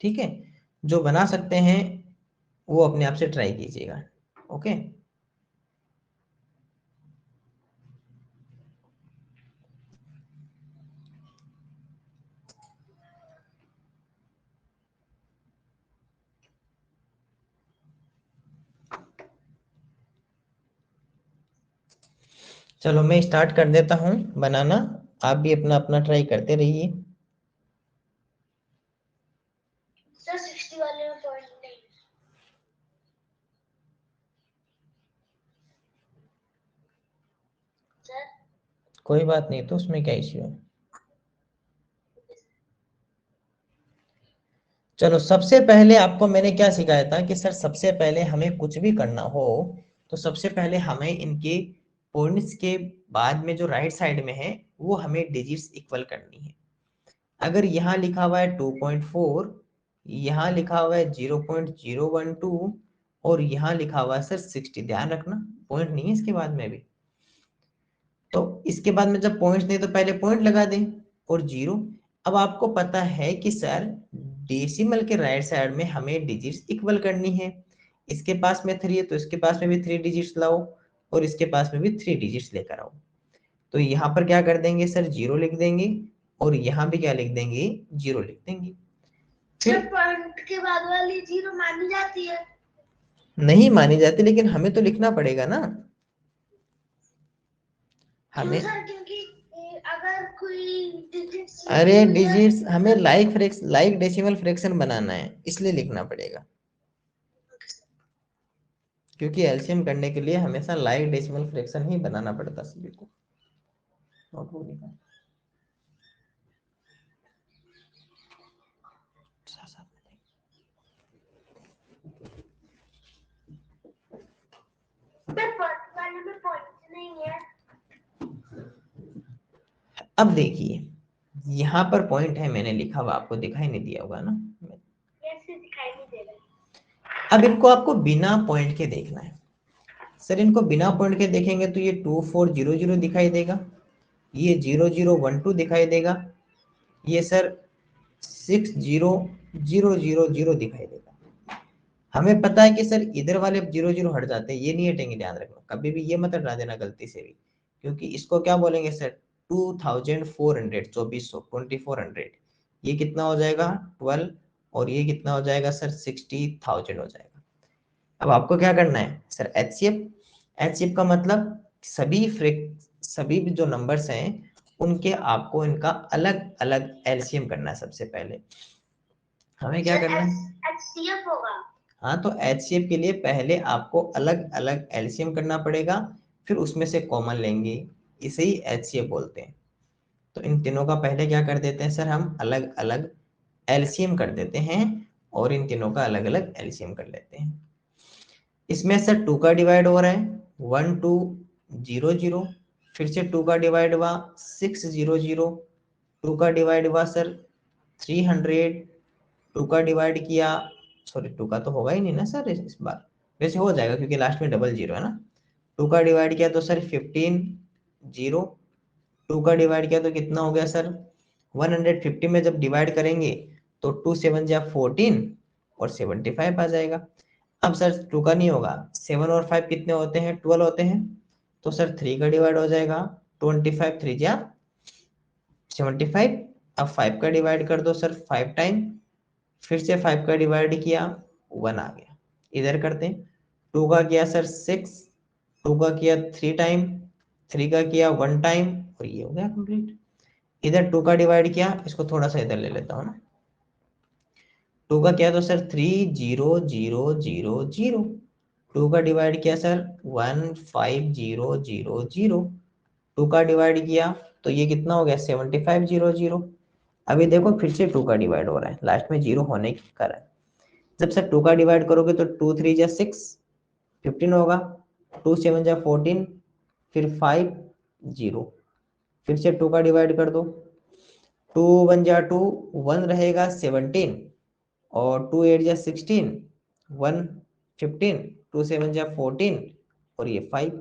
A: ठीक है। जो बना सकते हैं वो अपने आप से ट्राई कीजिएगा, ओके। चलो मैं स्टार्ट कर देता हूँ बनाना, आप भी अपना अपना ट्राई करते रहिए।
B: सर 60 वाले में पॉइंट नहीं। सर
A: कोई बात नहीं, तो उसमें क्या इश्यू है। चलो सबसे पहले आपको मैंने क्या सिखाया था कि सर सबसे पहले हमें कुछ भी करना हो तो सबसे पहले हमें इनके पॉइंट्स के बाद में जो राइट साइड में है वो हमें डिजिट्स इक्वल करनी है। अगर यहाँ लिखा हुआ है 2.4, यहाँ लिखा हुआ है 0.012 और यहाँ लिखा हुआ है सर 60, ध्यान रखना पॉइंट नहीं है इसके बाद में भी। तो इसके बाद में जब पॉइंट्स नहीं तो पहले पॉइंट लगा दें और जीरो। अब आपको पता है कि सर डेसिमल के राइट साइड में हमें डिजिट्स इक्वल करनी है। इसके पास में 3 है तो इसके पास में भी 3 डिजिट्स लाओ और इसके पास में भी 3 डिजिट्स लेकर आओ। तो यहाँ पर क्या कर देंगे सर, 0 लिख देंगे और यहाँ भी क्या लिख देंगे, 0 लिख देंगे।
B: सर पॉइंट के बाद वाली 0 मानी जाती है?
A: नहीं मानी जाती, लेकिन हमें तो लिखना पड़ेगा ना हमें।
B: सर क्योंकि अगर कोई डिजिट्स
A: अरे डिजिट्स हमें लाइक डेसिमल फ्रैक्शन बनाना है, इसलिए लिखना पड़ेगा। क्योंकि एलसीएम करने के लिए हमेशा लाइक डेसिमल फ्रैक्शन ही बनाना पड़ता सभी को। नोटबुक निकाल।
B: वाले में पॉइंट नहीं है।
A: अब देखिए यहाँ पर पॉइंट है, मैंने लिखा हुआ आपको दिखाई नहीं दिया होगा ना।
B: कैसे दिखाई नहीं दे रहा?
A: अब इनको आपको बिना पॉइंट के देखना है। सर इनको बिना पॉइंट के देखेंगे तो ये 2400 दिखाई देगा, ये 0012 दिखाई देगा, ये सर 60000 दिखाई देगा। हमें पता है कि सर इधर वाले 00 हट जाते हैं, ये नहीं हटेंगे, ध्यान रखना कभी भी ये मत हटा देना गलती से भी, क्योंकि इसको क्या बोलेंगे सर 2400, 2400, ये कितना हो जाएगा 12 और ये कितना हो जाएगा सर 60,000 हो जाएगा। अब आपको क्या करना है सर, एचसीएफ का मतलब सभी जो नंबर्स हैं उनके आपको इनका अलग अलग एलसीएम करना है। सबसे पहले हमें क्या करना है,
B: एचसीएफ होगा।
A: हाँ तो एचसीएफ के लिए पहले आपको अलग अलग एलसीएम करना पड़ेगा, फिर उसमें से कॉमन लेंगे, इसे ही एचसीएफ बोलते हैं। तो इन तीनों का पहले क्या कर देते हैं सर, हम अलग अलग एलसीएम कर देते हैं और इन तीनों का अलग अलग एलसीएम कर लेते हैं। इसमें सर 2 का डिवाइड हो रहा है 1200, फिर से 2 का डिवाइड हुआ 600, 2 का डिवाइड हुआ सर 300, 2 का डिवाइड किया, सॉरी 2 का तो होगा ही नहीं ना सर इस बार, वैसे हो जाएगा क्योंकि लास्ट में डबल जीरो है ना। 2 का डिवाइड किया तो सर 15 0, 2 का डिवाइड किया तो कितना हो गया सर 150 में जब डिवाइड करेंगे तो 2 7 जा 14 और 75 आ जाएगा। अब सर 2 का नहीं होगा, 7 और 5 कितने होते हैं 12 होते हैं, तो सर 3 का डिवाइड हो जाएगा 25 3 जा 75। अब 5 का डिवाइड कर दो सर 5 टाइम, फिर से 5 का डिवाइड किया 1 आ गया। इधर करते हैं 2 का किया सर 6, 2 का किया 3 टाइम, 3 का किया 1 टाइम और ये हो गया कंप्लीट। इधर 2 का डिवाइड किया, इसको थोड़ा सा इधर ले लेता हूँ ना, 2 का किया तो सर 30000, 2 का डिवाइड किया सर 15000, 2 का डिवाइड किया तो ये कितना हो गया 7500। अभी देखो फिर से 2 का डिवाइड हो रहा है, लास्ट में 0 होने की कारण। जब सर 2 का डिवाइड करोगे तो 2 3 जा 6 15 होगा, 2 7 जा 14, फिर 5 0, फिर से 2 का डिवाइड कर दो, 2 1 जा 2, 1 रहेगा 17 और 2 8 जा 16, 1 15, 2 7 जा 14 और ये 5।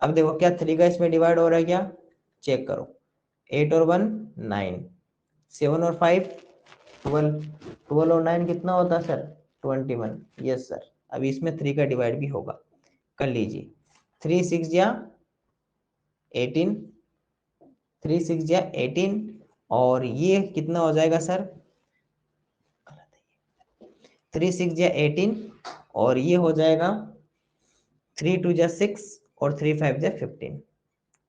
A: अब देखो क्या 3 का इसमें डिवाइड हो रहा है क्या, चेक करो, 8 और 1 9, 7 और 5 12, 12 और 9 कितना होता है सर 21। यस सर, अभी इसमें 3 का डिवाइड भी होगा, कर लीजिए। 3 6 या 18, 3 6 या 18 और ये कितना हो जाएगा सर 3 6 या 18 और ये हो जाएगा 3 2 या 6 और 3 5 या 15।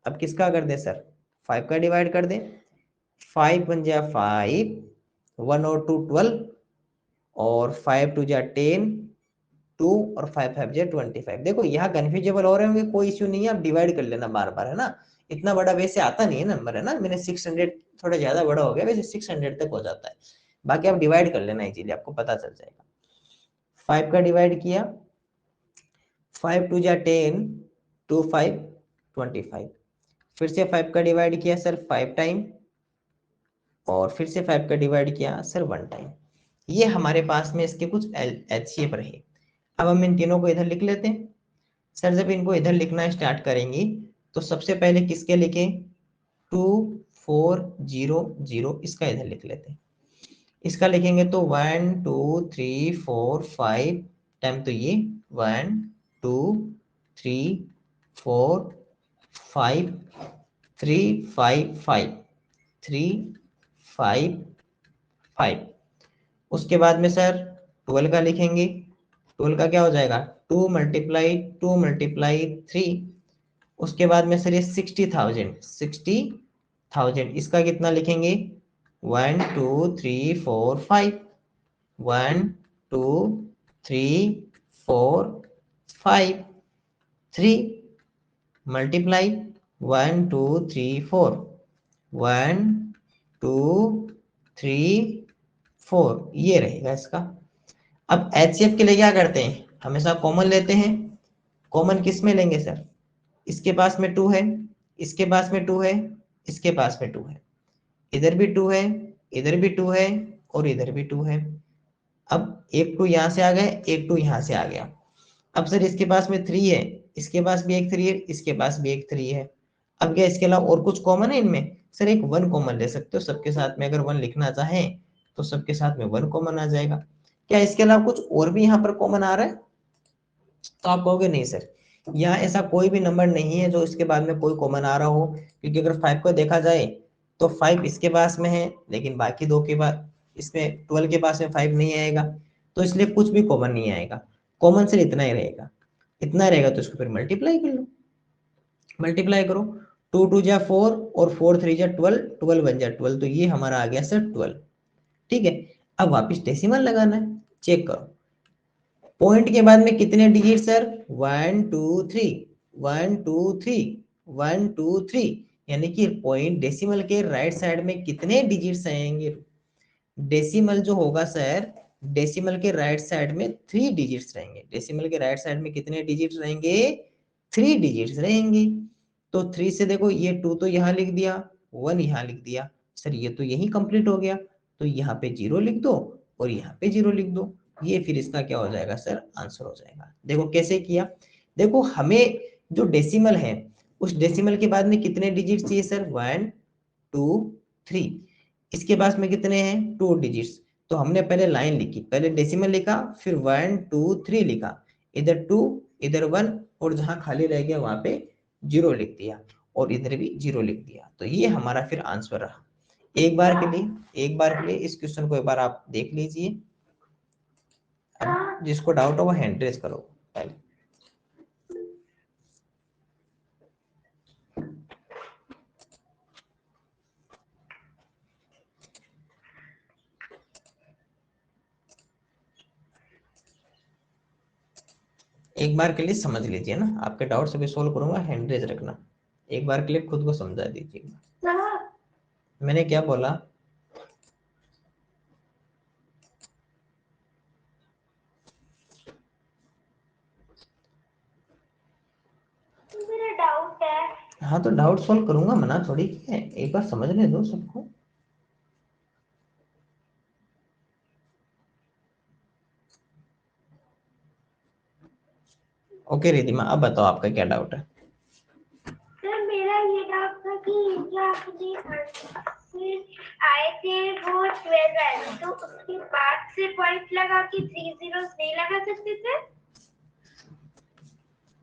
A: अब किसका कर दे सर 5 का डिवाइड कर दे, 5 1 जा 5, 1 और 2 12 और 5 2 जा 10, 2 और 5 5 जा 25। देखो यहाँ कन्फ्यूजेबल हो रहे होंगे, कोई इश्यू नहीं है, आप डिवाइड कर लेना बार बार, है ना। इतना बड़ा वैसे आता नहीं है नंबर, है ना, मैंने 600 थोड़ा ज्यादा बड़ा हो गया, वैसे 600 तक हो जाता है, बाकी आप डिवाइड कर लेना इजीली, आपको पता चल जाएगा। 5 का डिवाइड किया, 5 2 जा 10, 2 5 25, फिर से 5 का डिवाइड किया सर 5 टाइम और फिर से 5 का डिवाइड किया सर 1 टाइम। ये हमारे पास में इसके कुछ HCF रहे। अब हम इन तीनों को इधर लिख लेते हैं। सर जब इनको इधर लिखना स्टार्ट करेंगे तो सबसे पहले किसके लिखें 2 4 0 0, इसका इधर लिख लेते हैं। इसका लिखेंगे तो 1 2 3 4 5 टाइम, तो ये 1 2 3 4 5 3 5 5 3 5 5। उसके बाद में सर 12 का लिखेंगे, 12 का क्या हो जाएगा 2 मल्टीप्लाई 2 मल्टीप्लाई 3। उसके बाद में सर ये 60,000 60,000, इसका कितना लिखेंगे 1 2 3 4 5, 1 2 3 4 5 3 मल्टीप्लाई 1 2 3 4, 1 2 3 4, ये रहेगा इसका। अब HCF के लिए क्या करते हैं, हमेशा कॉमन लेते हैं। कॉमन किस में लेंगे सर, इसके पास में 2 है, इसके पास में 2 है, इसके पास में 2 है, इधर भी 2 है, इधर भी 2 है और इधर भी 2 है। अब एक 2 यहां से आ गए, एक 2 यहां से आ गया। अब सर इसके पास में 3 है, इसके पास भी एक 3 है, इसके पास भी एक 3 है। अब क्या इसके अलावा और कुछ कॉमन है इनमें, सर एक 1 कॉमन ले सकते हो सबके साथ में, अगर 1 लिखना चाहें तो सबके साथ में 1 कॉमन आ जाएगा। क्या इसके अलावा कुछ और भी यहाँ पर कॉमन आ रहा है, तो आप कहोगे नहीं सर यहाँ ऐसा कोई भी नंबर नहीं है जो इसके बाद में कोई कॉमन आ रहा हो, क्योंकि अगर 5 को देखा जाए तो 5 इसके पास में है, लेकिन बाकी दो के बाद इसमें 12 के पास में 5 नहीं आएगा, तो इसलिए कुछ भी कॉमन नहीं आएगा। कॉमन सिर्फ इतना ही रहेगा, इतना रहेगा तो इसको फिर मल्टीप्लाई कर लो, मल्टीप्लाई करो, 2 2 जा 4 और 4 3 जा 12, 12 1 जा 12, तो ये हमारा आ गया सर 12। ठीक है, अब वापिस डेसिमल लगाना है, चेक करो पॉइंट के बाद में कितने डिजिट सर 1 2 3 1 2 3 1 2 3, यानी कि पॉइंट डेसिमल के राइट साइड में कितने डिजिट्स आएंगे, डेसिमल जो होगा सर डेसिमल के राइट साइड में 3 डिजिट्स रहेंगे। डेसिमल के राइट साइड में कितने डिजिट्स रहेंगे 3 डिजिट्स रहेंगे। तो 3 से देखो ये 2 तो यहाँ लिख दिया, 1 यहाँ लिख दिया, सर ये तो यही कंप्लीट हो गया, तो यहाँ पे 0 लिख दो और यहाँ पे 0 लिख दो, ये फिर इसका क्या हो जाएगा सर आंसर हो जाएगा। देखो कैसे किया, देखो हमें जो डेसिमल है उस डेसिमल के बाद में कितने डिजिट चाहिए सर 1 2 3, इसके पास में कितने हैं 2 डिजिट्स, तो हमने पहले लाइन लिखी, पहले डेसिमल लिखा, फिर 1 2 3 लिखा, इधर 2 इधर 1 और जहां खाली रह गया वहां पे 0 लिख दिया और इधर भी 0 लिख दिया, तो ये हमारा फिर आंसर रहा। एक बार के लिए इस क्वेश्चन को एक बार आप देख लीजिए, अब जिसको डाउट हो वो हैंड रेज करो पहले। एक बार के लिए समझ लीजिए ना, आपके डाउट सभी सोल्व करूंगा, हैंड रेज रखना, एक बार के लिए खुद को समझा दीजिएगा। मैंने क्या बोला,
B: मेरा डाउट है।
A: हाँ तो डाउट सोल्व करूंगा, मना थोड़ी है, एक बार समझने दो सबको। ओके रिधिमा, अब बताओ आपका क्या डाउट है।
B: सर मेरा ये डाउट था कि आखिरी आए थे वो 12 आए, तो उसके बाद से पॉइंट लगा के 3 zeros नहीं लगा सकते थे?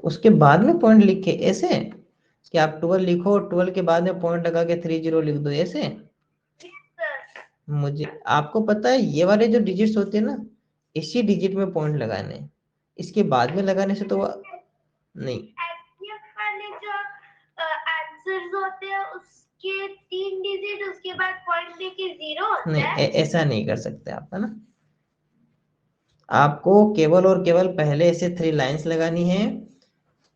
A: उसके बाद में पॉइंट लिख के ऐसे कि आप 12 लिखो, 12 के बाद में पॉइंट लगा के 3 0 लिख दो ऐसे? मुझे आपको पता है ये वाले जो डिजिट्स होते हैं ना, इसी डिजिट में पॉइंट लगाने हैं, इसके बाद में लगाने से तो नहीं।
B: एसपीएफ वाले जो आंसर्स होते हैं उसके 3 डिजिट उसके बाद पॉइंट लेके 0 होता
A: नहीं,
B: है।
A: ऐसा नहीं कर सकते आप, है ना। आपको केवल और केवल पहले ऐसे 3 लाइंस लगानी है,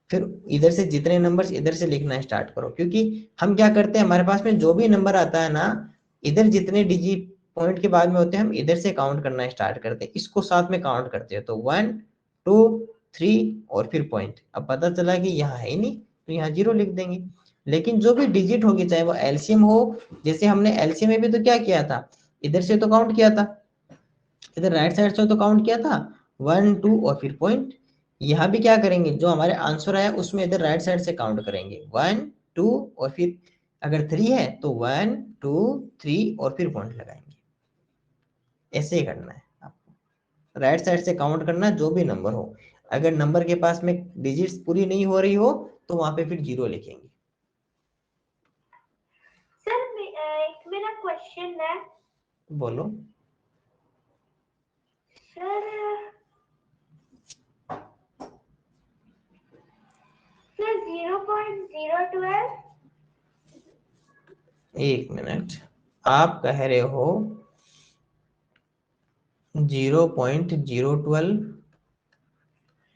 A: फिर इधर से जितने नंबर्स इधर से लिखना स्टार्ट करो, क्योंकि हम क्या करते हैं, हमारे पास में जो भी नंबर आता है ना, इधर जितने डिजिट पॉइंट के बाद में होते हैं हम इधर से काउंट करना स्टार्ट करते हैं, इसको साथ में काउंट करते हैं, तो 1 2 3 और फिर पॉइंट। अब पता चला कि यहाँ है ही नहीं तो यहाँ 0 लिख देंगे। लेकिन जो भी डिजिट होगी, चाहे वो एलसीएम हो, जैसे हमने एलसीएम में भी तो क्या किया था, इधर से तो काउंट किया था, इधर राइट साइड से तो काउंट किया था 1 2 और फिर पॉइंट। यहाँ भी क्या करेंगे, जो हमारे आंसर आया उसमें इधर राइट साइड से काउंट करेंगे 1 2 और फिर अगर 3 है तो 1 2 3 और फिर पॉइंट लगाएंगे। ऐसे ही करना है आपको, राइट साइड से काउंट करना जो भी नंबर हो। अगर नंबर के पास में डिजिट्स पूरी नहीं हो रही हो तो वहां पे फिर 0 लिखेंगे।
B: सर एक मेरा क्वेश्चन है।
A: बोलो।
B: सर 0.012
A: एक मिनट, आप कह रहे हो 0.012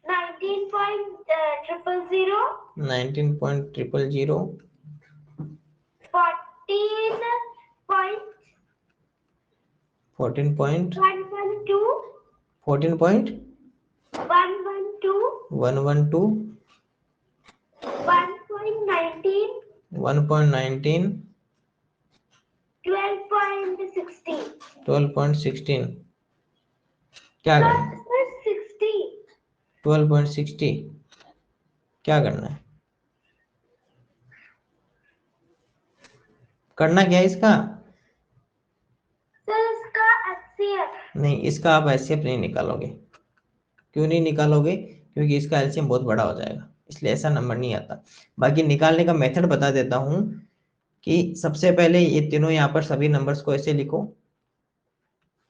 B: 19.000
A: 19.000
B: 14
A: 14
B: 112
A: 14
B: 112
A: 112
B: 1.19
A: 1.19
B: 12.16
A: 12.16 क्या करना है?
B: सर 60
A: 12.60 क्या करना है? करना क्या है इसका?
B: सर इसका HCF
A: नहीं, इसका आप एचसीएफ नहीं निकालोगे। क्यों नहीं निकालोगे? क्योंकि इसका एलसीएम बहुत बड़ा हो जाएगा, इसलिए ऐसा नंबर नहीं आता। बाकी निकालने का मेथड बता देता हूँ कि सबसे पहले ये तीनों यहाँ पर सभी नंबर्स को ऐसे लिखो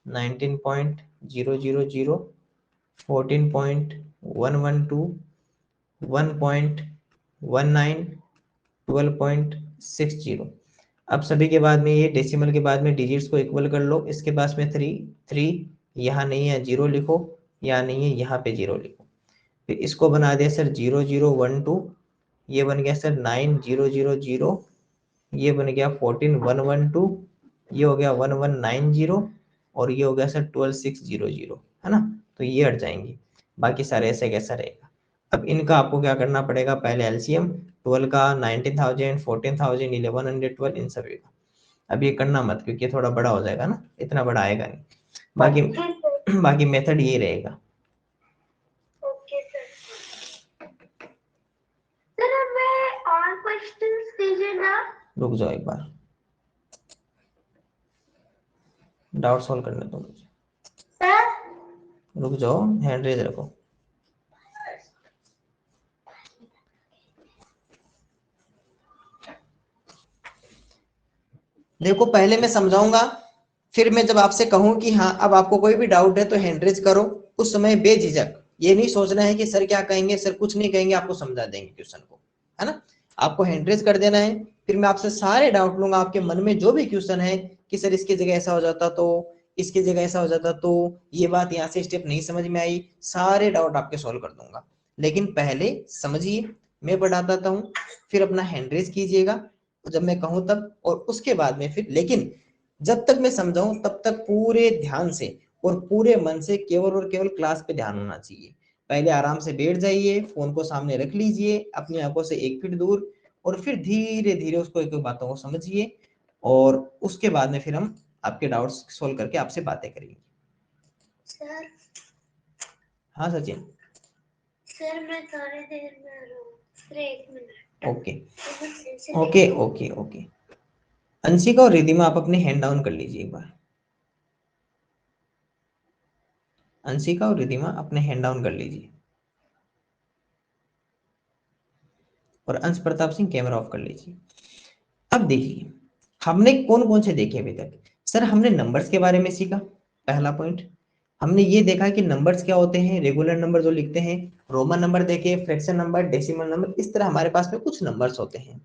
A: 19.000 14.112 1.19 12.60। अब सभी के बाद में ये डेसिमल के बाद में डिजिट्स को इक्वल कर लो, इसके पास में 3 यहाँ नहीं है 0 लिखो, यहाँ नहीं है यहाँ पे 0 लिखो। फिर इसको बना दिया सर 0012, ये बन गया सर 9000, ये बन गया 14112, ये हो गया 1190 और ये हो गया सर 12600, है ना। तो ये हट जाएंगे, बाकी सारे ऐसे कैसा रहेगा। अब इनका आपको क्या करना पड़ेगा, पहले एलसीएम 12 का 19,000 14,000 1112 इन सभी का। अब ये करना मत क्योंकि थोड़ा बड़ा हो जाएगा ना, इतना बड़ा आएगा नहीं। बाकी मेथड ये रहेगा।
B: Okay sir. सर हमें और क्वेश्चंस दीजिए ना।
A: रुक जाओ एक बार, डाउट सॉल्व करने दो मुझे।
B: सर
A: रुक जाओ, हैंड रेज रखो। देखो पहले मैं समझाऊंगा, फिर मैं जब आपसे कहूं कि हाँ अब आपको कोई भी डाउट है तो हैंड रेज करो, उस समय बेझिझक, ये नहीं सोचना है कि सर क्या कहेंगे, सर कुछ नहीं कहेंगे, आपको समझा देंगे क्वेश्चन को, है ना। आपको हैंड रेज कर देना है, फिर मैं आपसे सारे डाउट लूंगा, आपके मन में जो भी क्वेश्चन है कि सर इसकी जगह ऐसा हो जाता तो, इसकी जगह ऐसा हो जाता तो, ये बात यहाँ से स्टेप नहीं समझ में आई, सारे डाउट आपके सॉल्व कर दूंगा। लेकिन पहले समझिए, मैं बताता हूँ, फिर अपना हैंड रेज कीजिएगा जब मैं कहूं तब, और उसके बाद में फिर, लेकिन जब तक मैं समझाऊं तब तक पूरे ध्यान से और पूरे मन से केवल और केवल क्लास पे ध्यान होना चाहिए। पहले आराम से बैठ जाइए, फोन को सामने रख लीजिए अपनी आंखों से 1 फीट दूर, और फिर धीरे धीरे उसको एक एक बातों को समझिए, और उसके बाद में फिर हम आपके डाउट्स सोल्व करके आपसे बातें करेंगे।
B: सर
A: हाँ सचिन।
B: सर मैं थोड़ी देर में आ रहा हूँ, सिर्फ 1 minute.
A: Okay okay okay okay. Anshika और रिधिमा आप अपने हैंड डाउन कर लीजिए एक बार। अंशिका और रिधिमा अपने हैंड डाउन कर लीजिए, और अंश प्रताप सिंह कैमरा ऑफ कर लीजिए। अब देखिए हमने कौन कौन से देखे अभी तक। सर हमने नंबर्स के बारे में सीखा, पहला पॉइंट। हमने ये देखा कि नंबर्स क्या होते हैं, रेगुलर नंबर जो लिखते हैं, रोमन नंबर देखे, फ्रैक्शन नंबर, डेसिमल नंबर, इस तरह हमारे पास में कुछ नंबर्स होते हैं।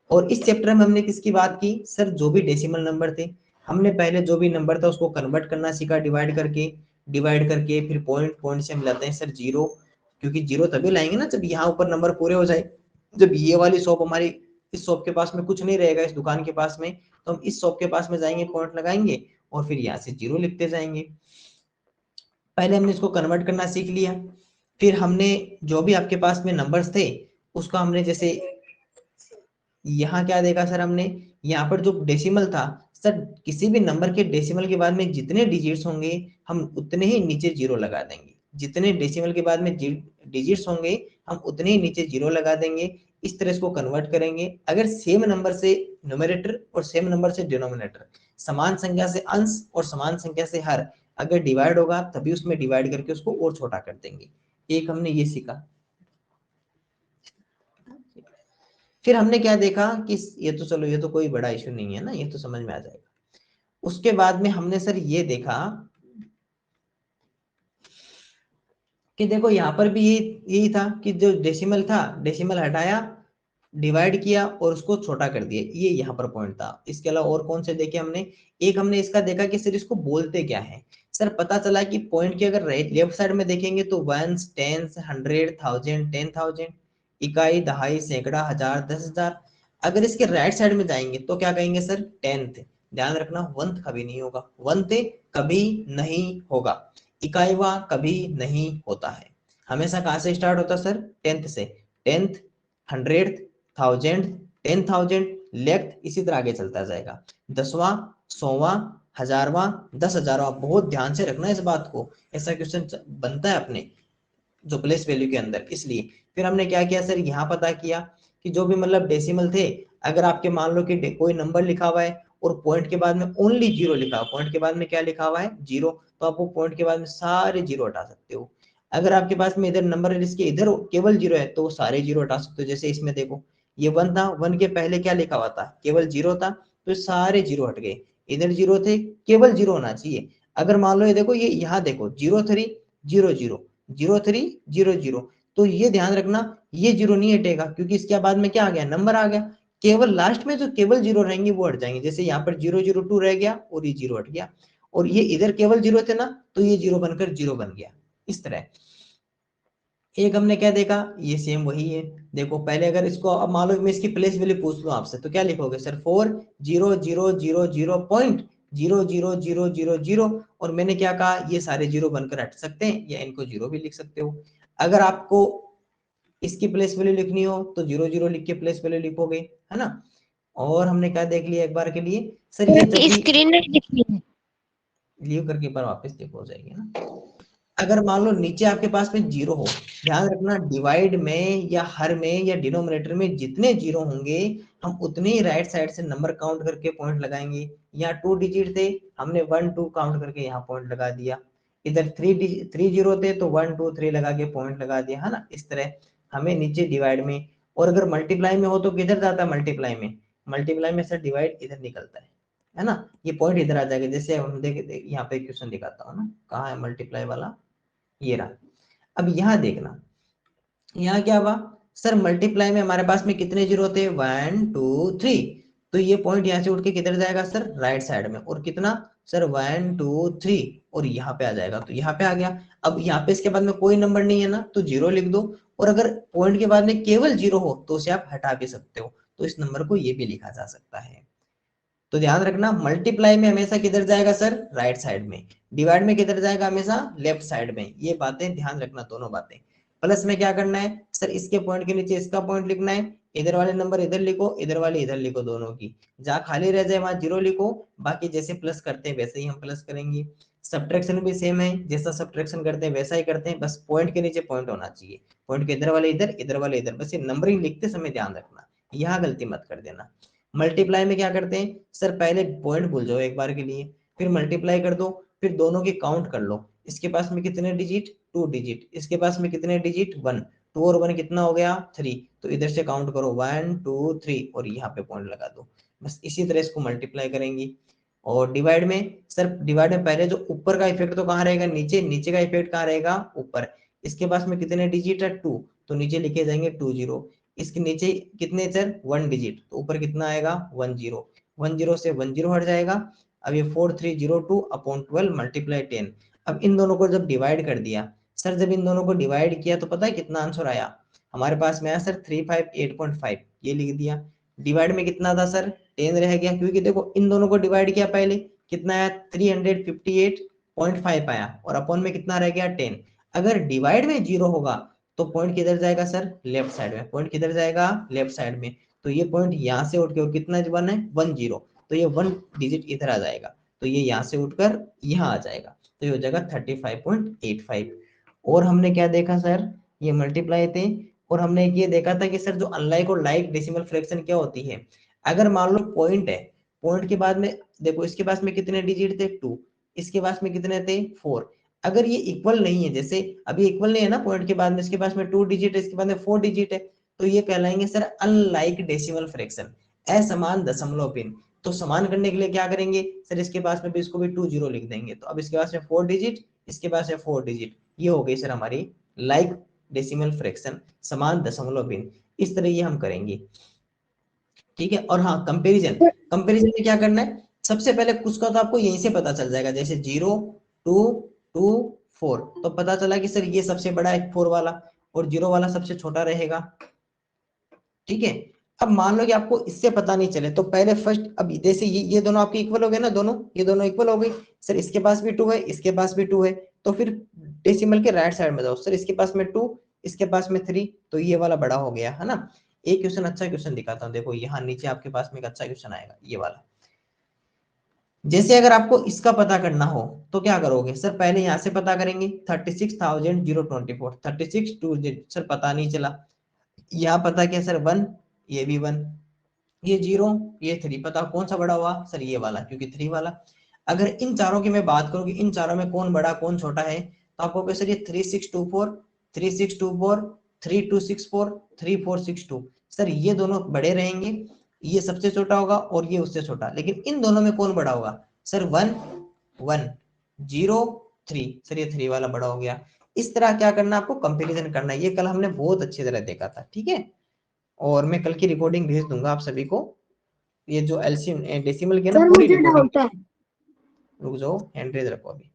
A: और इस चैप्टर में हमने किसकी बात की सर, जो भी डेसिमल नंबर थे, हमने पहले जो भी नंबर था उसको कन्वर्ट करना सीखा, डिवाइड करके फिर पॉइंट, पॉइंट से हम लाते हैं सर जीरो, क्योंकि जीरो तभी लाएंगे ना जब यहाँ ऊपर नंबर पूरे हो जाए। जब ये वाली शॉप हमारी, इस शॉप के पास में कुछ नहीं रहेगा, इस दुकान के पास में, तो हम इस शॉप के पास में जाएंगे, पॉइंट लगाएंगे और फिर यहाँ से जीरो लिखते जाएंगे। पहले हमने इसको कन्वर्ट करना सीख लिया। फिर हमने जो भी आपके पास में नंबर्स थे उसको हमने, जैसे यहाँ क्या देखा सर हमने, यहाँ पर जो डेसिमल था सर, किसी भी नंबर के डेसिमल के बाद में जितने डिजिट्स होंगे हम उतने ही नीचे जीरो लगा देंगे, जितने डेसिमल के बाद में डिजिट्स होंगे हम उतने ही नीचे जीरो लगा देंगे। इस तरह इसको कन्वर्ट करेंगे। अगर सेम नंबर से न्यूमरेटर और सेम नंबर से डिनोमिनेटर, समान संख्या से अंश और समान संख्या से हर अगर डिवाइड होगा तभी उसमें डिवाइड करके उसको और छोटा कर देंगे। एक हमने ये सीखा। फिर हमने क्या देखा कि ये तो चलो, ये तो कोई बड़ा इशू नहीं है ना, ये तो समझ में आ जाएगा। उसके बाद में हमने सर ये देखा कि देखो यहाँ पर भी यही था कि जो डेसिमल था, डेसिमल हटाया, डिवाइड किया और उसको छोटा कर दिया, ये यहाँ पर पॉइंट था। इसके अलावा और कौन से देखे हमने, एक हमने इसका देखा कि सर इसको बोलते क्या है। सर पता चला कि पॉइंट की अगर लेफ्ट साइड में देखेंगे तो वंस, टेंस, 100, 1000, 10,000, इकाई, दहाई, सैकड़ा, हजार, 10,000। अगर इसके राइट साइड में जाएंगे तो क्या कहेंगे सर, टेंथ। ध्यान रखना वंथ कभी नहीं होगा, वंथ कभी नहीं होगा, इकाईवा कभी नहीं होता है। हमेशा कहां से स्टार्ट होता है सर, टेंथ से। टेंथ, 100, 1000, 10,000, लेख, इसी तरह आगे चलता जाएगा। 10वां, 100वां, 1000वां, 10,000वां। बहुत ध्यान से रखना इस बात को, ऐसा क्वेश्चन बनता है अपने जो प्लेस वैल्यू के अंदर, इसलिए। फिर हमने क्या किया सर, यहाँ पता किया कि जो भी मतलब डेसिमल थे, अगर आपके मान लो कि कोई नंबर लिखा हुआ है और पॉइंट के बाद में ओनली जीरो लिखा हुआ, पॉइंट के बाद में क्या लिखा हुआ है, जीरो, तो आप वो पॉइंट के बाद में सारे जीरो हटा सकते हो। अगर आपके पास में इधर नंबर है जिसके इधर केवल जीरो है तो वो सारे जीरो हटा सकते हो। जैसे इसमें देखो ये 1 था, 1 के पहले क्या लिखा हुआ था, केवल जीरो था, तो सारे जीरो हट गए। इधर जीरो थे, केवल जीरो होना चाहिए। अगर मान लो ये देखो, ये यहाँ देखो 03, 00, 03, 00, तो ये ध्यान रखना ये जीरो नहीं हटेगा, क्योंकि इसके बाद में क्या आ गया, नंबर आ गया। केवल लास्ट में जो केवल जीरो रहेंगे वो हट जाएंगे। जैसे यहाँ पर 002 रह गया और ये जीरो हट गया, और ये इधर केवल जीरो थे ना, तो ये जीरो बनकर जीरो बन गया, इस तरह। एक हमने क्या देखा, ये सेम वही है। देखो पहले अगर इसको, अब मान लो मैं इसकी प्लेस वैल्यू पूछ लूं आपसे, तो क्या लिखोगे सर, 4,0,0,0,0.00000, और मैंने क्या कहा, ये सारे जीरो बनकर हट सकते हैं या इनको जीरो भी लिख सकते हो। अगर आपको इसकी प्लेस वैल्यू लिखनी हो तो 00 लिख के प्लेस वैल्यू लिखोगे, है ना। और हमने क्या देख लिया एक बार के लिए सर, ये जब भी
C: स्क्रीन नहीं दिख रही है।
A: लीव करके एक बार वापस देखो, हो जाएगी ना। अगर मान लो नीचे आपके पास में जीरो हो, ध्यान रखना डिवाइड में या हर में या डिनोमिनेटर में जितने जीरो होंगे हम उतने ही राइट साइड से नंबर काउंट करके पॉइंट लगाएंगे। यहाँ 2 डिजिट थे, हमने 1 2 काउंट करके यहाँ पॉइंट लगा दिया। इधर 3 जीरो थे तो 1 2 3 लगा के पॉइंट लगा दिया, है ना। इस तरह हमें नीचे डिवाइड में, और अगर मल्टीप्लाई में हो तो किधर जाता है, मल्टीप्लाई में, मल्टीप्लाई में सर डिवाइड इधर निकलता है ना। ये पॉइंट इधर आ जाएगा। जैसे हम देख यहाँ पे क्वेश्चन दिखाता हूँ ना, कहाँ है मल्टीप्लाई वाला, ये रहा। अब यहाँ देखना, यहाँ क्या हुआ सर, मल्टीप्लाई में हमारे पास में कितने जीरो थे, 1 2 3, तो ये पॉइंट यहाँ से उठ के किधर जाएगा सर, राइट साइड में, और कितना सर 1 2 3, और यहाँ पे आ जाएगा, तो यहाँ पे आ गया। अब यहाँ पे इसके बाद में कोई नंबर नहीं है ना, तो जीरो लिख दो, और अगर पॉइंट के बाद में केवल जीरो हो तो उसे आप हटा भी सकते हो, तो इस नंबर को ये भी लिखा जा सकता है। तो ध्यान रखना मल्टीप्लाई में हमेशा किधर जाएगा सर, राइट साइड में, डिवाइड में किधर जाएगा, हमेशा लेफ्ट साइड में। ये बातें ध्यान रखना, दोनों बातें। प्लस में क्या करना है सर, इसके पॉइंट के नीचे इसका पॉइंट लिखना है, इधर वाले नंबर इधर लिखो, इधर वाले इधर लिखो, दोनों की जहां खाली रह जाए वहां जीरो लिखो, बाकी जैसे प्लस करते हैं वैसे ही हम प्लस करेंगे। सब्ट्रैक्शन भी सेम है, जैसा सब्ट्रैक्शन करते हैं वैसा ही करते हैं, बस पॉइंट के नीचे पॉइंट होना चाहिए, पॉइंट के इधर वाले इधर, इधर वाले इधर, बस ये नंबरिंग लिखते समय ध्यान रखना, यहाँ गलती मत कर देना। मल्टीप्लाई में क्या करते हैं सर, पहले पॉइंट भूल जाओ एक बार के लिए, फिर मल्टीप्लाई कर दो, फिर दोनों की काउंट कर लो, इसके पास में कितने डिजिट 2 डिजिट, इसके पास में कितने डिजिट 1, 2 और 1 कितना हो गया 3, तो इधर से काउंट करो 1 2 3 और यहाँ पे पॉइंट लगा दो। बस इसी तरह इसको मल्टीप्लाई करेंगे। और डिवाइड में सर, डिवाइड में पहले जो ऊपर का इफेक्ट तो कहाँ रहेगा, नीचे, नीचे का इफेक्ट कहाँ रहेगा ऊपर। इसके पास में कितने डिजिट है 2, तो नीचे लिखे जाएंगे 2 0, इसके नीचे कितने सर 1 डिजिट, तो ऊपर कितना आएगा 1 0, 1 0 से 1 0 हट जाएगा। अब ये 4302 अपॉन 12 मल्टीप्लाई 10। अब इन दोनों को जब डिवाइड कर दिया सर, जब इन दोनों को डिवाइड किया तो पता है कितना आंसर आया हमारे पास में आया सर 358.5, ये लिख दिया। डिवाइड में कितना था सर 10 रह गया, क्योंकि देखो इन दोनों को डिवाइड किया पहले, कितना आया 358.5 आया, और अपॉन में कितना रह गया 10। अगर डिवाइड में 0 होगा तो पॉइंट किधर जाएगा सर, लेफ्ट साइड में, पॉइंट किधर जाएगा लेफ्ट साइड में, तो ये पॉइंट यहाँ से उठ के, और कितना 1 है 1 0, तो ये 1 डिजिट इधर आ जाएगा, तो ये यहाँ से उठकर यहाँ आ जाएगा, तो ये हो जाएगा 35.85। और हमने क्या देखा सर, ये मल्टीप्लाई थे, और हमने ये देखा था कि सर जो अनलाइक और लाइक डेसिमल फ्रैक्शन क्या होती है। अगर मान लो पॉइंट है, पॉइंट के बाद में देखो इसके पास में कितने डिजिट थे 2, इसके पास में कितने थे 4, अगर ये इक्वल नहीं है, जैसे अभी इक्वल नहीं है ना पॉइंट के बाद में, इसके पास में 2 डिजिट है, इसके बाद में 4 डिजिट है, तो ये कहलाएंगे सर अनलाइक डेसिमल फ्रैक्शन, असमान दशमलव भिन्न। तो समान करने के लिए क्या करेंगे सर, इसके पास में भी इसको भी 2 0 लिख देंगे, तो अब इसके पास में 4 डिजिट, इसके पास में 4 डिजिट, ये हो गई सर हमारी लाइक डेसिमल फ्रैक्शन, समान दशमलव भिन्न। इस तरह ये हम करेंगे, ठीक है। और हाँ, कंपैरिजन, कंपैरिजन में क्या करना है, सबसे पहले कुछ का तो आपको यहीं से पता चल जाएगा, जैसे 0 2 2 4, तो पता चला कि सर ये सबसे बड़ा है 4 वाला, और 0 वाला सबसे छोटा रहेगा, ठीक है। अब मान लो कि आपको इससे पता नहीं चले, तो पहले फर्स्ट, अब जैसे ये दोनों आपके इक्वल हो गए ना, दोनों ये दोनों इक्वल हो गई, सर इसके पास भी 2 है, इसके पास भी 2 है, तो फिर डेसिमल के राइट साइड में जाओ, सर इसके पास में 2, इसके पास में 3, तो ये वाला बड़ा हो गया है ना। एक क्वेश्चन, अच्छा क्वेश्चन दिखाता हूँ, देखो यहाँ नीचे आपके पास में एक अच्छा क्वेश्चन आएगा, ये वाला। जैसे अगर आपको इसका पता करना हो तो क्या करोगे सर, पहले यहाँ से पता करेंगे 36,024, 36 2 सर पता नहीं चला, यहाँ पता क्या सर 1, ये भी 1, ये 0, ये 3, पता कौन सा बड़ा हुआ सर, ये वाला, क्योंकि 3 वाला। अगर इन चारों की मैं बात करूँ कि इन चारों में कौन बड़ा कौन छोटा है, तो आपको कहे सर ये 3624 3624 3264 3462, सर ये दोनों बड़े रहेंगे, ये सबसे छोटा होगा और ये उससे छोटा, लेकिन इन दोनों में कौन बड़ा होगा सर 1 1 0 3, सर ये 3 वाला बड़ा हो गया। इस तरह क्या करना, आपको कंपैरिजन करना है, ये कल हमने बहुत अच्छी तरह देखा था, ठीक है। और मैं कल की रिकॉर्डिंग भेज दूंगा आप सभी को, ये जो एलसीएम डेसिमल की ना पूरी रिकॉर्डिंग, रुक जाओ हैंड रेज रखो अभी,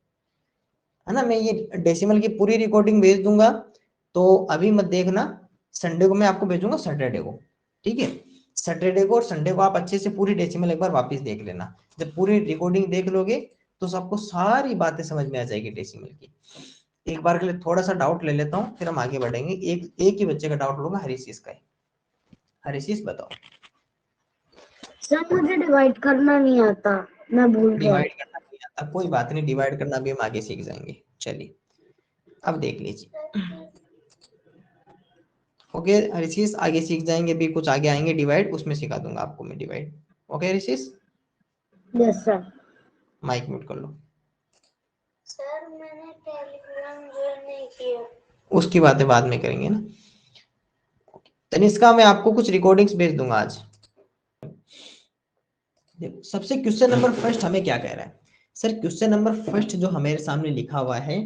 A: है ना, मैं ये डेसिमल की पूरी रिकॉर्डिंग भेज दूंगा, तो अभी मत देखना, संडे को मैं आपको भेजूंगा, सैटरडे को, ठीक है। सैटरडे को और संडे को आप अच्छे से पूरी डेसिमल एक बार वापस देख लेना, जब पूरी रिकॉर्डिंग देख लोगे तो सबको सारी बातें समझ में आ जाएगी डेसिमल की। एक बार के लिए थोड़ा सा डाउट ले लेता हूँ, फिर हम आगे बढ़ेंगे। एक ही बच्चे का डाउट लूंगा, हरीशीष का है। हरीशीष बताओ।
C: सर मुझे डिवाइड करना नहीं आता, मैं भूल गया।
A: डिवाइड करना नहीं आता, कोई बात नहीं, डिवाइड करना भी हम आगे सीख जाएंगे। चलिए अब देख लीजिए, ओके हरीशीष, आगे सीख जाएंगे, भी कुछ आगे आएंगे डिवाइड, उसमें सिखा दूंगा आपको मैं divide. Okay Harishish,
C: yes sir.
A: Mike mute कर लो।
B: सर मैंने टेलीग्राम ज्वाइन नहीं किया।
A: उसकी बातें बाद में करेंगे ना। तनिष्का, मैं आपको कुछ रिकॉर्डिंग्स भेज दूंगा आज। देखो सबसे क्वेश्चन नंबर फर्स्ट हमें क्या कह रहा है सर, क्वेश्चन नंबर फर्स्ट जो हमारे सामने लिखा हुआ है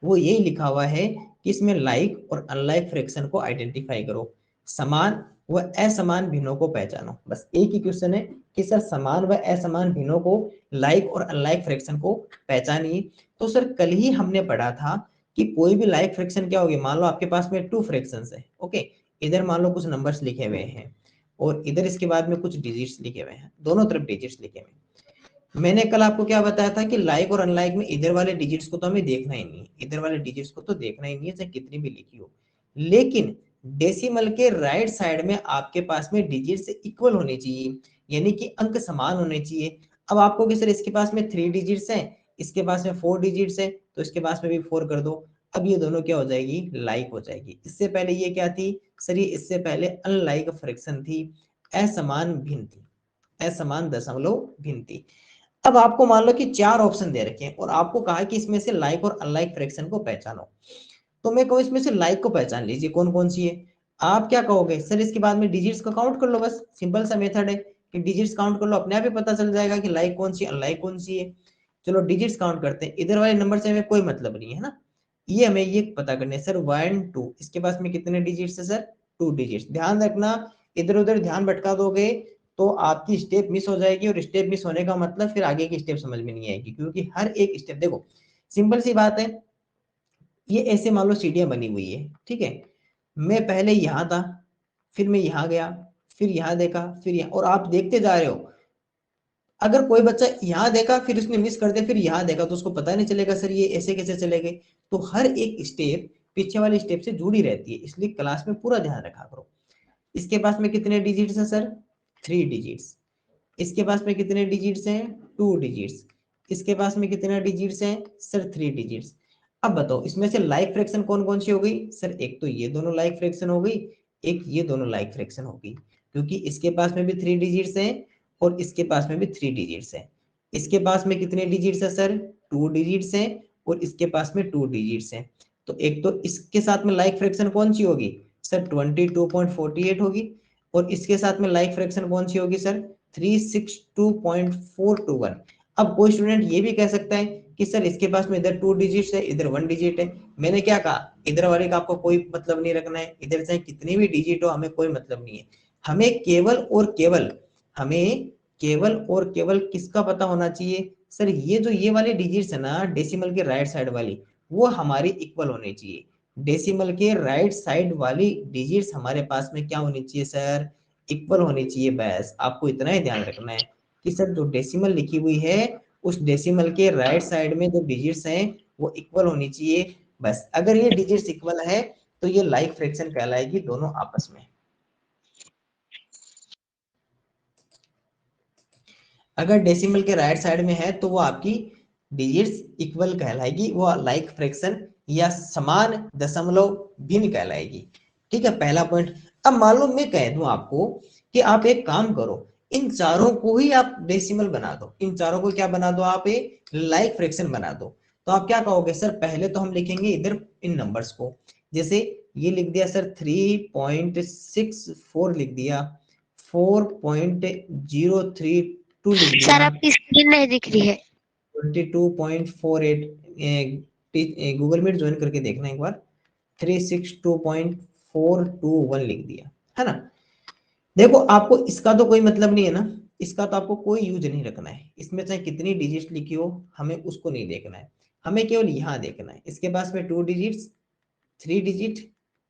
A: वो यही लिखा हुआ है कि इसमें लाइक और अनलाइक फ्रैक्शन को आइडेंटिफाई करो, समान व असमान भिन्नों को पहचानो। बस एक ही क्वेश्चन है कि सर समान व असमान भिन्नों को, लाइक और अनलाइक फ्रैक्शन को पहचानिए। तो सर कल ही हमने पढ़ा था कि कोई भी लाइक फ्रैक्शन क्या होगी, मान लो आपके पास में 2 फ्रैक्शंस है, ओके, इधर मान लो कुछ नंबर्स लिखे हुए हैं और इधर इसके बाद में कुछ डिजिट्स लिखे हुए हैं, दोनों तरफ डिजिट्स लिखे हुए हैं। मैंने कल आपको क्या बताया था कि लाइक और अनलाइक में इधर वाले डिजिट्स को तो हमें देखना ही नहीं है, इधर वाले डिजिट्स को तो देखना ही नहीं है, चाहे कितनी भी लिखी हो, लेकिन डेसिमल के राइट साइड में आपके पास में डिजिट्स इक्वल होने चाहिए, यानी कि अंक समान होने चाहिए। अब आपको कि सर इसके पास में 3 डिजिट्स हैं, इसके पास में 4 डिजिट्स है, तो इसके पास में भी 4 कर दो। अब ये दोनों क्या हो जाएगी, लाइक हो जाएगी। इससे पहले ये क्या थी सर, ये इससे पहले अनलाइक फ्रैक्शन थी, असमान भिन्नति, असमान दशमलव भिन्नति। अब आपको मान लो कि 4 ऑप्शन दे रखे हैं और आपको कहा कि इसमें से लाइक और अनलाइक फ्रैक्शन को पहचानो। तो मैं कहूँ इसमें से लाइक को पहचान लीजिए कौन कौन सी है। आप क्या कहोगे सर, इसके बाद में डिजिट्स को काउंट कर लो, बस सिंपल सा मेथड है कि डिजिट्स काउंट कर लो, अपने आप ही पता चल जाएगा कि लाइक कौन सी अनलाइक कौन सी है। चलो डिजिट्स काउंट करते हैं, इधर वाले नंबर से हमें कोई मतलब नहीं है ना, ये हमें ये पता करने सर 1 2 इसके पास में कितने डिजिट्स है सर 2 डिजिट्स। ध्यान रखना इधर उधर ध्यान भटका दोगे तो आपकी स्टेप मिस हो जाएगी, और स्टेप मिस होने का मतलब फिर आगे की स्टेप समझ में नहीं आएगी, क्योंकि हर एक स्टेप देखो सिंपल सी बात है। ये ऐसे मान लो सीढ़ियां बनी हुई है, ठीक है, मैं पहले यहाँ था, फिर मैं यहाँ गया, फिर यहाँ देखा, फिर यहाँ, और आप देखते जा रहे हो। अगर कोई बच्चा यहाँ देखा फिर उसने मिस कर दिया, फिर यहाँ देखा, तो उसको पता नहीं चलेगा सर ये ऐसे कैसे चले गए। तो हर एक स्टेप पीछे वाली स्टेप से जुड़ी रहती है, इसलिए क्लास में पूरा ध्यान रखा करो। इसके पास में कितने डिजिट्स है सर 3 डिजिट्स। इसके पास में कितने डिजिट्स हैं 2 डिजिट्स। इसके पास में कितने डिजिट्स हैं सर 3 डिजिट्स। अब बताओ इसमें से लाइक फ्रैक्शन कौन कौन सी हो गई सर, एक तो ये दोनों लाइक फ्रैक्शन हो गई, एक ये दोनों लाइक फ्रैक्शन हो गई, क्योंकि इसके पास में भी 3 डिजिट्स हैं और इसके पास में भी 3 डिजिट्स हैं। इसके पास में कितने डिजिट्स है सर 2 डिजिट्स हैं और इसके पास में 2 डिजिट्स हैं। तो एक तो इसके साथ में लाइक फ्रैक्शन कौन सी होगी सर 22.48 होगी, और इसके साथ में लाइक फ्रैक्शन कौन सी होगी सर 362.421। अब कोई स्टूडेंट ये भी कह सकता है कि सर इसके पास में इधर 2 डिजिट्स है इधर 1 डिजिट है। मैंने क्या कहा, इधर वाले का आपको कोई मतलब नहीं रखना है, इधर चाहे कितनी भी डिजिट हो हमें कोई मतलब नहीं है। हमें केवल और केवल किसका पता होना चाहिए सर, ये जो ये वाले डिजिट्स है ना डेसिमल के राइट साइड वाली, वो हमारी इक्वल होनी चाहिए। डेसिमल के राइट साइड वाली डिजिट्स हमारे पास में क्या होनी चाहिए सर, इक्वल होनी चाहिए। बस आपको इतना ही ध्यान रखना है कि सर जो डेसिमल लिखी हुई है उस डेसिमल के राइट साइड में जो डिजिट्स हैं वो इक्वल होनी चाहिए। बस अगर ये डिजिट्स इक्वल है तो ये लाइक फ्रैक्शन कहलाएगी दोनों आपस में। अगर डेसिमल के राइट साइड में है तो वो आपकी डिजिट्स इक्वल कहलाएगी, वो लाइक फ्रैक्शन या समान दशमलव भिन्न कहलाएगी। ठीक है, पहला पॉइंट। अब मालूम मैं कह दूं आपको कि आप एक काम करो, इन चारों को ही आप डेसिमल बना दो, इन चारों को क्या बना दो आप एक लाइक फ्रैक्शन बना दो। तो आप क्या कहोगे सर, पहले तो हम लिखेंगे इधर इन नंबर्स को, जैसे ये लिख दिया सर 3.64 लिख दिया, 4.032 लिख दिया,
C: सर आपकी स्क्रीन नहीं दिख रही है।
A: 22.48 गूगल मीट ज्वाइन करके देखना एक बार, 362.421 लिख दिया है ना। देखो आपको इसका तो कोई मतलब नहीं है ना, इसका तो आपको कोई यूज नहीं रखना है, इसमें चाहे कितनी डिजिट लिखी हो हमें उसको नहीं देखना है, हमें केवल यहाँ देखना है। इसके पास में 2 digits 3 digit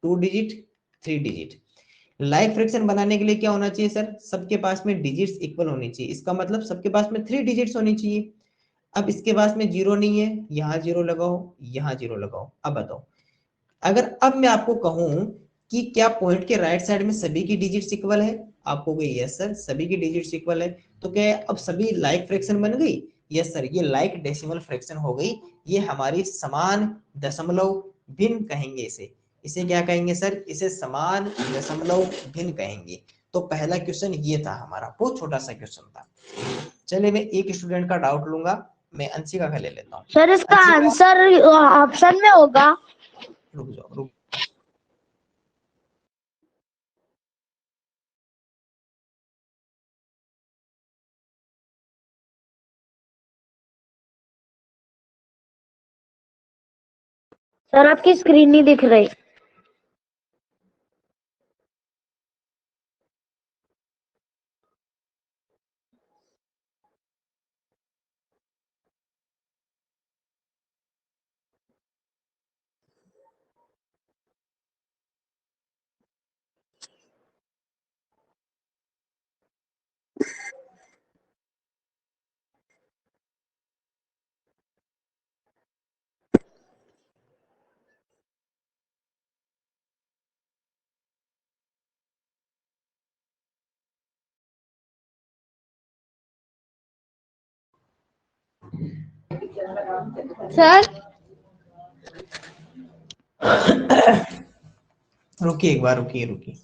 A: 2 digit 3 digit. Like fraction बनाने के लिए क्या होना चाहिए सर, सबके पास में डिजिट्स इक्वल होनी चाहिए, इसका मतलब सबके पास में 3 डिजिट्स होनी चाहिए। अब इसके पास में 0 नहीं है, यहाँ 0 लगाओ, यहाँ 0 लगाओ। अब बताओ अगर अब मैं आपको कहूं कि क्या पॉइंट के राइट साइड में सभी की डिजिट्स इक्वल है, आप कहोगे यस सर सभी की डिजिट्स इक्वल है, तो क्या अब सभी लाइक फ्रैक्शन बन गई, यस सर ये लाइक डेसिमल फ्रैक्शन हो गई, ये हमारी समान दशमलव भिन्न कहेंगे इसे, इसे क्या कहेंगे सर, इसे समान दशमलव भिन्न कहेंगे। तो पहला क्वेश्चन ये था हमारा, बहुत छोटा सा क्वेश्चन था। चलिए मैं एक स्टूडेंट का डाउट लूंगा, मैं अंशिका का ले लेता हूँ।
C: सर इसका आंसर ऑप्शन में होगा।
A: रुक जाओ रुक,
C: सर आपकी स्क्रीन नहीं दिख रही।
B: सर
A: रुकिए एक बार, रुकिए रुकिए।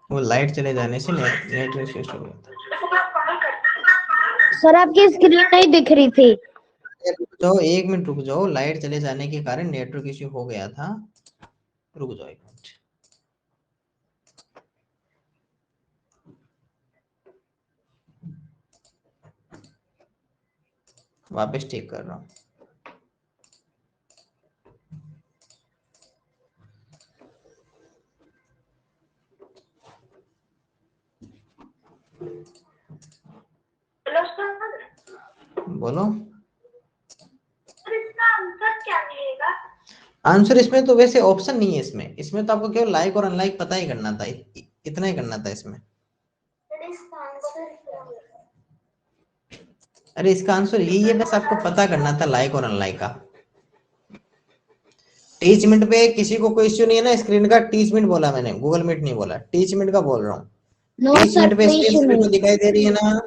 A: वो लाइट चले जाने से नेटवर्क स्विच हो गया था।
C: सर आपकी स्क्रीन नहीं दिख रही थी।
A: रुक जाओ, 1 मिनट रुक जाओ, लाइट चले जाने के कारण नेटवर्क इश्यू हो गया था। रुक जाओ 1 मिनट। वापस ठीक कर रहा हूँ। बोलो
B: इसका आंसर क्या मिलेगा?
A: आंसर इसमें तो वैसे ऑप्शन नहीं है, इसमें तो आपको केवल लाइक और अनलाइक पता ही करना था, इतना ही करना था इसमें।
B: इसका आंसर क्या होगा?
A: अरे इसका आंसर यही है, बस आपको पता करना था लाइक और अनलाइक का। टीच मिनट पे किसी को कोई इश्यू नहीं है ना? स्क्रीन का टीच मिनट बोला मैंने, गूगल मीट नहीं बोला, टीच मिनट का बोल रहा हूँ।
C: नो
A: टीच
C: सर
A: मिनट पे
C: कोई
A: स्क्रीन
C: इशू
A: सभी को
C: नहीं।
A: दिखाई दे रही है ना?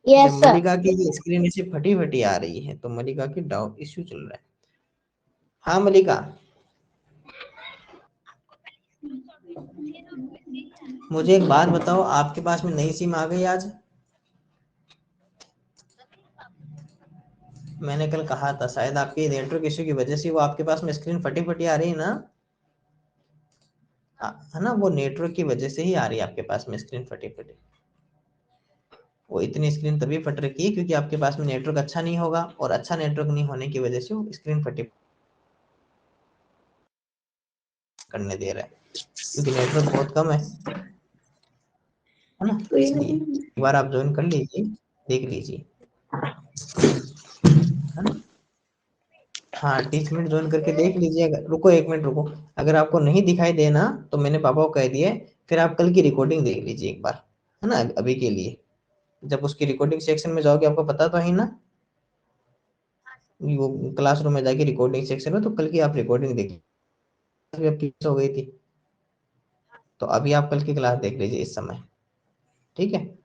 C: यस
A: जब
C: सर।
A: मलिका की स्क्रीन ऐसे फटी फटी आ रही है तो मलिका की डाउट इश्यू चल रहा है। हाँ मलिका, मुझे एक बात बताओ, आपके पास में नई सिम आ गई आज? मैंने कल कहा था शायद आपके नेटवर्क इश्यू की वजह से वो आपके पास में स्क्रीन फटी फटी आ रही है ना? है ना, वो नेटवर्क की वजह से ही आ रही है आपके पास में स्क्रीन फटी फटी। वो इतनी स्क्रीन तभी फट रही है क्योंकि आपके पास में नेटवर्क अच्छा नहीं होगा, और अच्छा नेटवर्क नहीं होने की वजह से वो स्क्रीन फटी करने दे रहा है, क्योंकि नेटवर्क बहुत कम है ना, इसलिए एक बार आप ज्वाइन कर लीजिए, देख लीजिए, है ना। हाँ टीच मिनट ज्वाइन करके देख लीजिए। रुको 1 मिनट रुको, अगर आपको नहीं दिखाई देना तो मैंने पापा को कह दिया, फिर आप कल की रिकॉर्डिंग देख लीजिए एक बार, है ना। अभी के लिए जब उसकी रिकॉर्डिंग सेक्शन में जाओगे आपको पता तो है ना, वो क्लासरूम में जाके रिकॉर्डिंग सेक्शन में, तो कल की आप रिकॉर्डिंग देखिए, आपकी मिस हो गई थी, तो अभी आप कल की क्लास देख लीजिए इस समय, ठीक है।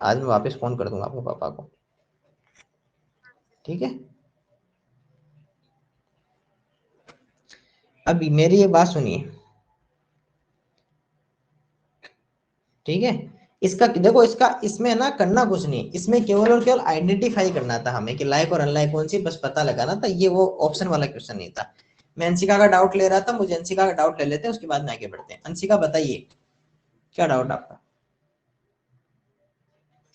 A: आज मैं वापस फोन कर दूंगा आपके पापा को, ठीक है। अब मेरी ये बात सुनिए, ठीक है। इसका देखो, इसका इसमें ना करना कुछ नहीं, इसमें केवल और केवल आइडेंटिफाई करना था हमें कि लाइक और अनलाइक कौन सी, बस पता लगाना था। ये वो ऑप्शन वाला क्वेश्चन नहीं था। मैं अंशिका का डाउट ले रहा था, मुझे अंशिका का डाउट ले लेते हैं, उसके बाद में आगे बढ़ते हैं। अंशिका बताइए क्या डाउट आपका?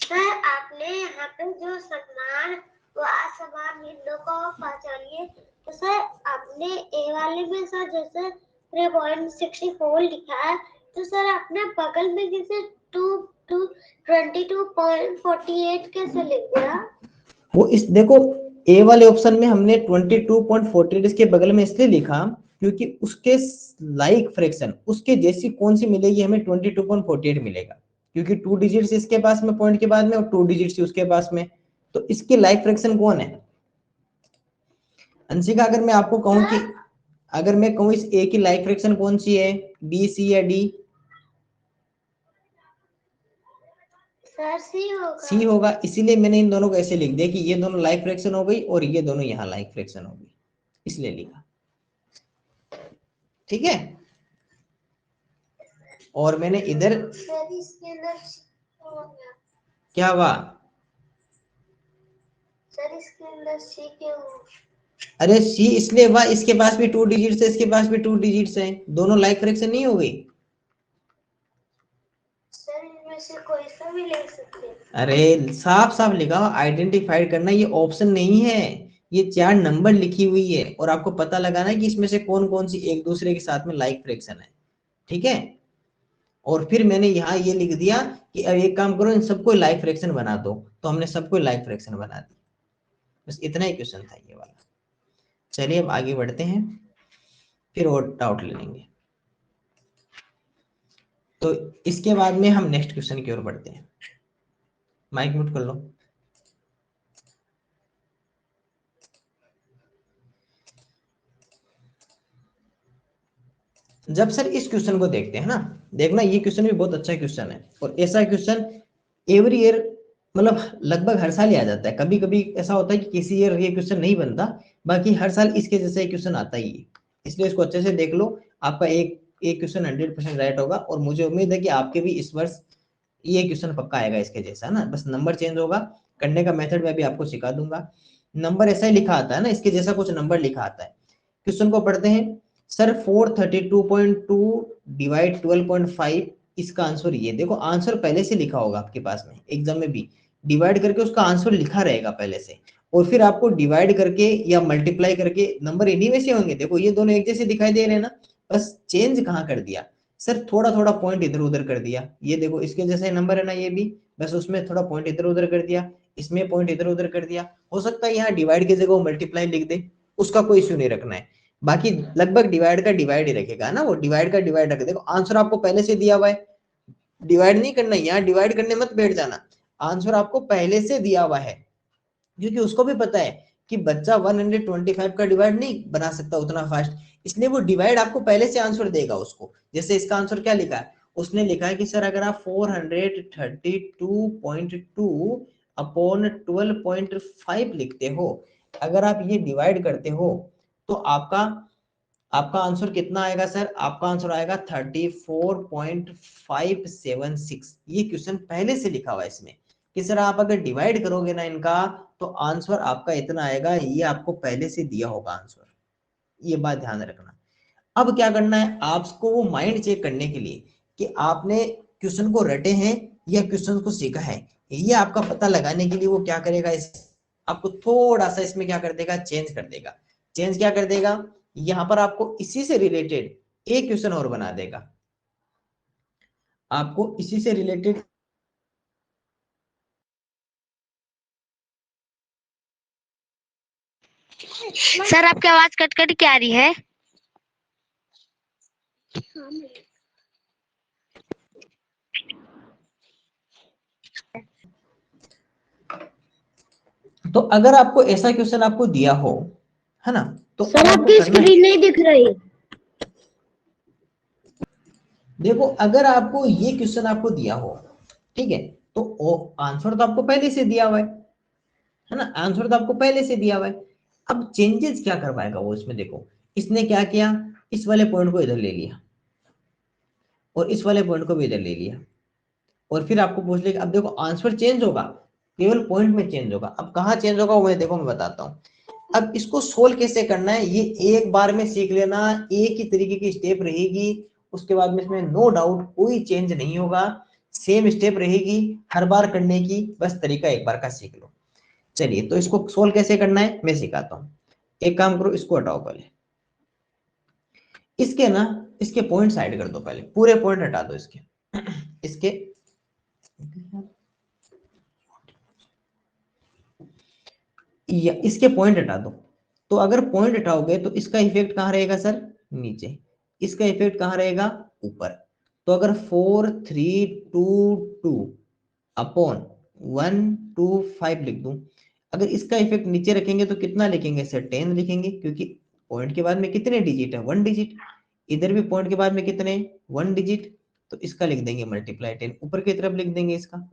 B: सर आपने यहाँ पे जो सम्मान व असमान हिंदू को पहचानिए, तो सर आपने ए वाले में सर जैसे 3.64 लिखा है, तो सर आपने बगल में जैसे 22.48 कैसे लिख दिया?
A: वो इस देखो, ए वाले ऑप्शन में हमने 22.48 इसके बगल में इसलिए लिखा क्योंकि उसके लाइक फ्रैक्शन उसके जैसी कौन सी मिलेगी, हमें 22.48 मिलेगा, क्योंकि 2 डिजिट्स इसके पास में पॉइंट के बाद में और 2 डिजिट्स उसके पास में, तो इसकी लाइक फ्रैक्शन कौन है? अंशिका, अगर मैं आपको कहूं कि अगर मैं कहूं इस ए की लाइक फ्रैक्शन कौन सी है, बी, सी या डी?
B: सर सी होगा।
A: सी होगा, इसीलिए मैंने इन दोनों को ऐसे लिख दिया कि ये दोनों लाइक फ्रैक्शन हो गई और ये दोनों यहाँ लाइक फ्रैक्शन हो गई, इसलिए लिखा, ठीक है। और मैंने इधर
B: सर इसके अंदर
A: क्या हुआ?
B: सर इसके अंदर सी क्यों?
A: अरे सी इसलिए हुआ, इसके पास भी 2 डिजिट्स है, इसके पास भी 2 डिजिट्स है, दोनों लाइक फ्रैक्शन नहीं हो गई?
B: सर इनमें से कोई सा भी ले सकते हैं।
A: अरे साफ साफ लिखा हुआ आइडेंटिफाइड करना, ये ऑप्शन नहीं है, ये 4 नंबर लिखी हुई है, और आपको पता लगाना है कि इसमें से कौन कौन सी एक दूसरे के साथ में लाइक फ्रैक्शन है, ठीक है। और फिर मैंने यहाँ ये लिख दिया कि अब एक काम करो, इन सबको लाइक फ्रैक्शन बना दो, तो हमने सबको लाइक फ्रैक्शन बना दी, बस इतना ही क्वेश्चन था ये वाला। चलिए अब आगे बढ़ते हैं, फिर और डाउट ले लेंगे। तो इसके बाद में हम नेक्स्ट क्वेश्चन की ओर बढ़ते हैं। माइक म्यूट कर लो। जब सर इस क्वेश्चन को देखते हैं ना, देखना ये क्वेश्चन भी बहुत अच्छा क्वेश्चन है, और ऐसा क्वेश्चन एवरी ईयर मतलब लगभग हर साल ही आ जाता है। कभी कभी ऐसा होता है कि किसी ईयर ये क्वेश्चन नहीं बनता, बाकी हर साल इसके जैसा एक क्वेश्चन आता ही है। इसलिए इसको अच्छे से देख लो, आपका एक क्वेश्चन 100% राइट होगा, और मुझे उम्मीद है कि आपके भी इस वर्ष ये क्वेश्चन पक्का आएगा इसके जैसा ना, बस नंबर चेंज होगा। करने का मेथड मैं भी आपको सिखा दूंगा। नंबर ऐसा ही लिखा आता है ना, इसके जैसा कुछ नंबर लिखा आता है। क्वेश्चन को पढ़ते हैं। सर 432.2 डिवाइड 12.5, इसका आंसर ये देखो, आंसर पहले से लिखा होगा आपके पास में एग्जाम में भी, डिवाइड करके उसका आंसर लिखा रहेगा पहले से, और फिर आपको डिवाइड करके या मल्टीप्लाई करके नंबर इन्हीं में से होंगे। देखो ये दोनों एक जैसे दिखाई दे रहे हैं ना, बस चेंज कहाँ कर दिया सर, थोड़ा थोड़ा पॉइंट इधर उधर कर दिया। ये देखो इसके जैसे नंबर है ना ये भी, बस उसमें थोड़ा पॉइंट इधर उधर कर दिया, इसमें पॉइंट इधर उधर कर दिया। हो सकता है यहाँ डिवाइड की जगह मल्टीप्लाई लिख दे, उसका कोई इश्यू नहीं रखना है। बाकी लगभग डिवाइड का डिवाइड ही रखेगा ना, वो डिवाइड का डिवाइड रख देखो, आंसर आपको पहले से दिया हुआ है, डिवाइड नहीं करना, यहाँ डिवाइड करने मत बैठ जाना, आंसर आपको पहले से दिया हुआ है। क्योंकि उसको भी पता है कि बच्चा 125 का डिवाइड नहीं बना सकता उतना फास्ट, इसलिए वो डिवाइड आपको पहले से आंसर देगा उसको। जैसे इसका आंसर क्या लिखा है, उसने लिखा है कि सर अगर आप 432.2 अपॉन 12.5 लिखते हो, अगर आप ये डिवाइड करते हो, तो आपका आपका आंसर कितना आएगा सर, आपका आंसर आएगा 34.576। ये क्वेश्चन पहले से लिखा हुआ है इसमें कि सर आप अगर डिवाइड करोगे ना इनका, तो आंसर आपका इतना आएगा, ये आपको पहले से दिया होगा आंसर, ये बात ध्यान रखना। अब क्या करना है आपको, वो माइंड चेक करने के लिए कि आपने क्वेश्चन को रटे हैं या क्वेश्चन को सीखा है, ये आपका पता लगाने के लिए वो क्या करेगा, इस आपको थोड़ा सा इसमें क्या कर देगा, चेंज कर देगा। चेंज क्या कर देगा, यहां पर आपको इसी से रिलेटेड एक क्वेश्चन और बना देगा, आपको इसी से रिलेटेड।
C: सर आपकी आवाज कट कट के आ रही है।
A: तो अगर आपको ऐसा क्वेश्चन आपको दिया हो, है ना, तो
C: सर आपकी स्क्रीन नहीं दिख रही।
A: देखो अगर आपको ये क्वेश्चन आपको दिया हो, ठीक है, तो आंसर तो आपको पहले से दिया हुआ है ना, आंसर तो आपको पहले से दिया हुआ है। अब चेंजेस क्या करवाएगा वो इसमें, देखो इसने क्या किया, इस वाले पॉइंट को इधर ले लिया और इस वाले पॉइंट को भी इधर ले लिया, और फिर आपको पूछ लेगा। अब देखो आंसर चेंज होगा, केवल पॉइंट में चेंज होगा। अब कहाँ चेंज होगा वो मैं देखो मैं बताता हूँ। अब इसको सोल्व कैसे करना है ये एक बार में सीख लेना, एक ही तरीके की स्टेप रहेगी, उसके बाद में इसमें नो डाउट कोई चेंज नहीं होगा, सेम स्टेप रहेगी हर बार करने की, बस तरीका एक बार का सीख लो। चलिए तो इसको सोल्व कैसे करना है मैं सिखाता हूँ। एक काम करो, इसको हटाओ पहले, इसके ना इसके पॉइंट साइड कर दो, पहले पूरे पॉइंट हटा दो इसके इसके इसके पॉइंट हटा दो। तो अगर पॉइंट हटाओगे तो इसका इफेक्ट कहाँ रहेगा सर, नीचे, इसका इफेक्ट कहाँ रहेगा, ऊपर। तो अगर 4322 अपॉन 125 लिख दूं, अगर इसका इफेक्ट नीचे रखेंगे तो कितना लिखेंगे सर, 10 लिखेंगे, क्योंकि पॉइंट के बाद में कितने डिजिट है, 1 डिजिट। इधर भी पॉइंट के बाद में कितने, 1 डिजिट, तो इसका लिख देंगे मल्टीप्लाई 10, ऊपर की तरफ लिख देंगे इसका।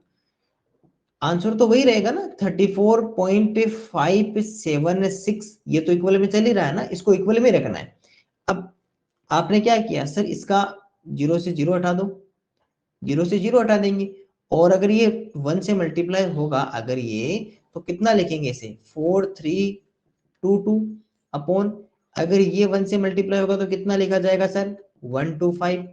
A: आंसर तो वही रहेगा ना, 34.576, ये तो इक्वल में चल ही रहा है ना, इसको इक्वल में रखना है। अब आपने क्या किया सर, इसका 0 से 0 हटा दो, 0 से 0 हटा देंगे, और अगर ये 1 से मल्टीप्लाई होगा अगर ये, तो कितना लिखेंगे इसे, 4322 अपॉन, अगर ये 1 से मल्टीप्लाई होगा तो कितना लिखा जाएगा सर, 125,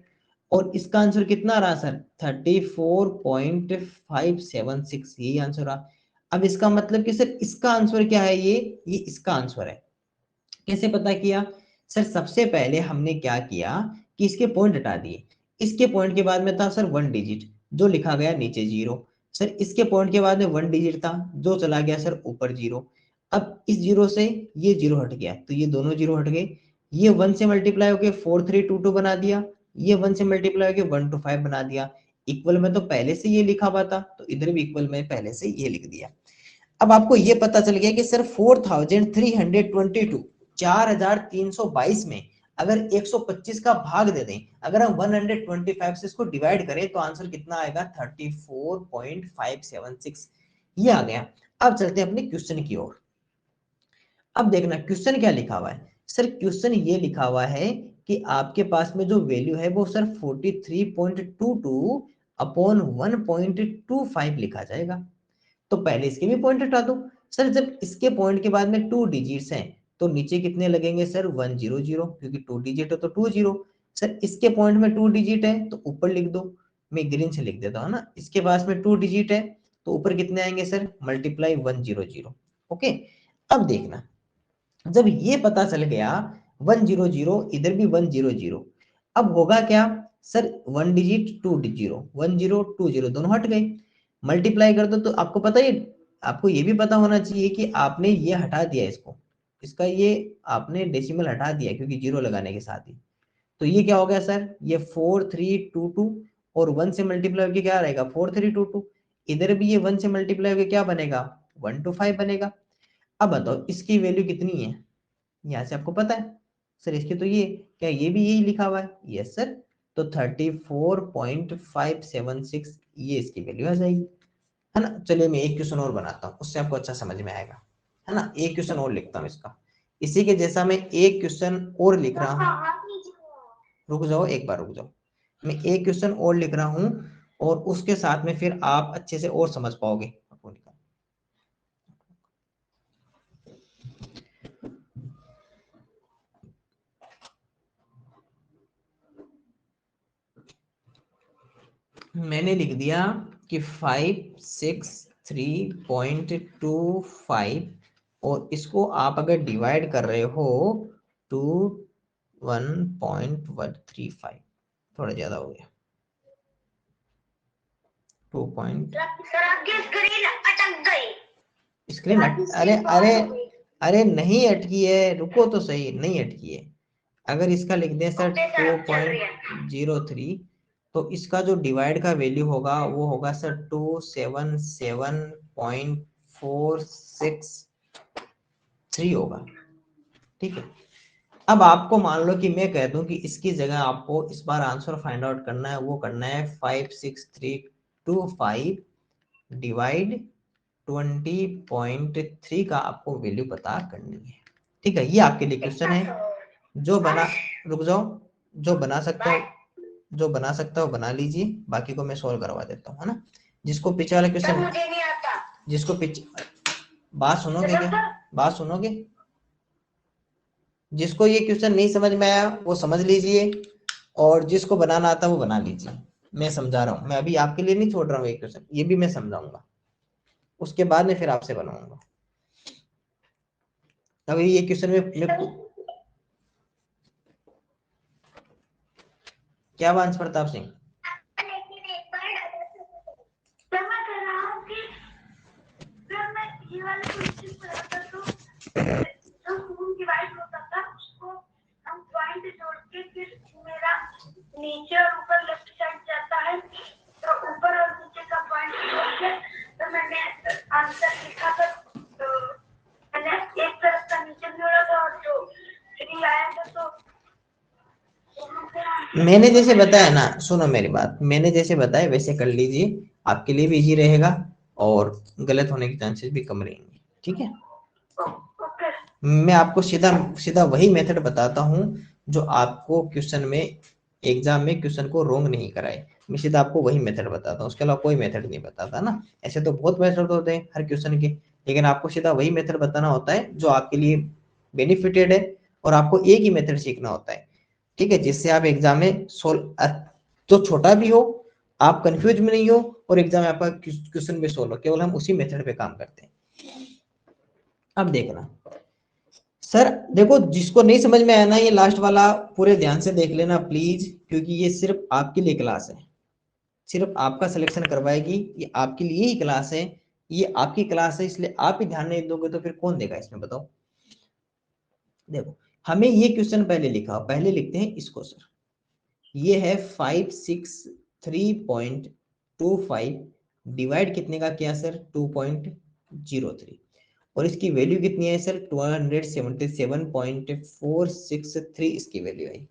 A: और इसका आंसर कितना रहा सर, 34.576, यही आंसर रहा। अब इसका मतलब कि सर इसका आंसर क्या है, ये इसका आंसर है। कैसे पता किया सर, सबसे पहले हमने क्या किया कि इसके पॉइंट हटा दिए, इसके पॉइंट के बाद में था सर 1 डिजिट जो लिखा गया नीचे 0, सर इसके पॉइंट के बाद में 1 डिजिट था जो चला गया सर ऊपर 0। अब इस 0 से ये 0 हट गया, तो ये दोनों 0 हट गए, ये 1 से मल्टीप्लाई होकर 4322 बना दिया, ये 1 से मल्टीप्लाई होकर 125 बना दिया। इक्वल में तो पहले से ये लिखा हुआ था, तो इधर भी इक्वल में पहले से ये लिख दिया। अब आपको ये पता चल गया कि सर 4322 4322 में अगर 125 का भाग दे दें, अगर हम 125 से इसको डिवाइड करें तो आंसर कितना आएगा, 34.576। ये आ गया। अब चलते हैं अपने क्वेश्चन की ओर। अब देखना क्वेश्चन क्या लिखा हुआ है सर। क्वेश्चन ये लिखा हुआ है कि आपके पास में जो वैल्यू है वो सर 43.22 अपॉन 1.25 लिखा जाएगा। तो पहले इसके भी पॉइंट हटा दो सर। जब इसके पॉइंट के बाद में 2 डिजिट्स हैं तो नीचे कितने लगेंगे सर 100, क्योंकि 2 डिजिट है तो 20। सर इसके पॉइंट में 2 डिजिट है तो ऊपर लिख दो, मैं ग्रीन से लिख देता हूँ ना। इसके पास में 2 डिजिट है तो ऊपर कितने आएंगे सर मल्टीप्लाई 100। ओके, अब देखना जब ये पता चल गया 100, इधर भी 100, अब होगा क्या सर 1 डिजिट 2 डिजिट 1020 दोनों हट गए। मल्टीप्लाई कर दो तो आपको पता है, आपको ये भी पता होना चाहिए कि आपने ये हटा दिया इसको, इसका ये आपने डेसिमल हटा दिया क्योंकि जीरो लगाने के साथ ही। तो ये क्या हो गया सर ये 4322 और 1 से मल्टीप्लाई होकर क्या रहेगा 4322। इधर भी ये 1 से मल्टीप्लाई होकर क्या बनेगा 125 बनेगा। अब बताओ इसकी वैल्यू कितनी है, यहाँ से आपको पता है सर इसकी तो ये क्या ये भी यही लिखा हुआ है, यस सर। तो 34.576 ये इसकी वैल्यू आ जाएगी, है ना। चलिए मैं एक क्वेश्चन और बनाता हूँ, उससे आपको अच्छा समझ में आएगा, है ना। एक क्वेश्चन और लिखता हूँ इसका, इसी के जैसा मैं एक क्वेश्चन और लिख रहा हूँ। रुक जाओ एक बार रुक जाओ, मैं एक क्वेश्चन और लिख रहा हूँ और उसके साथ में फिर आप अच्छे से और समझ पाओगे। मैंने लिख दिया कि 563.25 और इसको आप अगर डिवाइड कर रहे हो टू 1.135, थोड़ा ज्यादा हो गया 2 पॉइंट। स्क्रीन अरे अरे अरे नहीं अटकी है, रुको तो सही, नहीं अटकी है। अगर इसका लिख दें सर 2.03 तो इसका जो डिवाइड का वैल्यू होगा वो होगा सर 277.463 होगा, ठीक है। अब आपको मान लो कि मैं कह दूं कि इसकी जगह आपको इस बार आंसर फाइंड आउट करना है, वो करना है 56325 डिवाइड 20.3 का आपको वैल्यू पता करनी है, ठीक है। ये आपके लिए क्वेश्चन है। जो बना रुक जाओ, जो बना सकता हो बना लीजिए, बाकी को मैं सॉल्व करवा देता हूँ, है ना। जिसको पीछे वाला क्वेश्चन मुझे नहीं आता, जिसको पीछे बात सुनोगे क्या, बात सुनोगे। जिसको ये क्वेश्चन नहीं समझ में आया वो समझ लीजिए और जिसको बनाना आता वो बना लीजिए। मैं समझा रहा हूँ, मैं अभी आपके लिए नहीं छोड़ रहा हूँ ये क्वेश्चन, ये भी मैं समझाऊंगा, उसके बाद में फिर आपसे बनवाऊंगा। अभी ये क्वेश्चन में क्या वांस प्रताप सिंह,
B: नीचे और ऊपर लेफ्ट साइड जाता है तो ऊपर और नीचे का पॉइंट जोड़ के तो मैंने आंसर लिखा था। तो मैंने एक तरफ का नीचे जोड़ा था और जो 3 आया था तो
A: मैंने जैसे बताया ना, सुनो मेरी बात, मैंने जैसे बताया वैसे कर लीजिए, आपके लिए भी इजी रहेगा और गलत होने के चांसेस भी कम रहेंगे, ठीक है। मैं आपको सीधा सीधा वही मेथड बताता हूँ जो आपको क्वेश्चन में एग्जाम में क्वेश्चन को रोंग नहीं कराए, मैं सीधा आपको वही मेथड बताता हूँ, उसके अलावा कोई मेथड नहीं बताता ना। ऐसे तो बहुत मेथड होते हैं हर क्वेश्चन के, लेकिन आपको सीधा वही मेथड बताना होता है जो आपके लिए बेनिफिटेड है और आपको एक ही मेथड सीखना होता है, ठीक है, जिससे आप एग्जाम में सोल्व तो छोटा भी हो, आप कंफ्यूज में नहीं हो और एग्जाम में आपका क्वेश्चन भी सोल्व हो, केवल हम उसी मेथड पे काम करते हैं। अब देखना सर, देखो जिसको नहीं समझ में आया ना ये लास्ट वाला पूरे ध्यान से देख लेना प्लीज, क्योंकि ये सिर्फ आपके लिए क्लास है, सिर्फ आपका सिलेक्शन करवाएगी, ये आपके लिए ही क्लास है, ये आपकी क्लास है, इसलिए आप ही ध्यान नहीं दोगे तो फिर कौन देगा इसमें बताओ। देखो हमें ये क्वेश्चन पहले लिखा, पहले लिखते हैं इसको सर। ये है 563.25 डिवाइड कितने का किया सर 2.03 और इसकी वैल्यू कितनी है सर 277.463 इसकी वैल्यू है,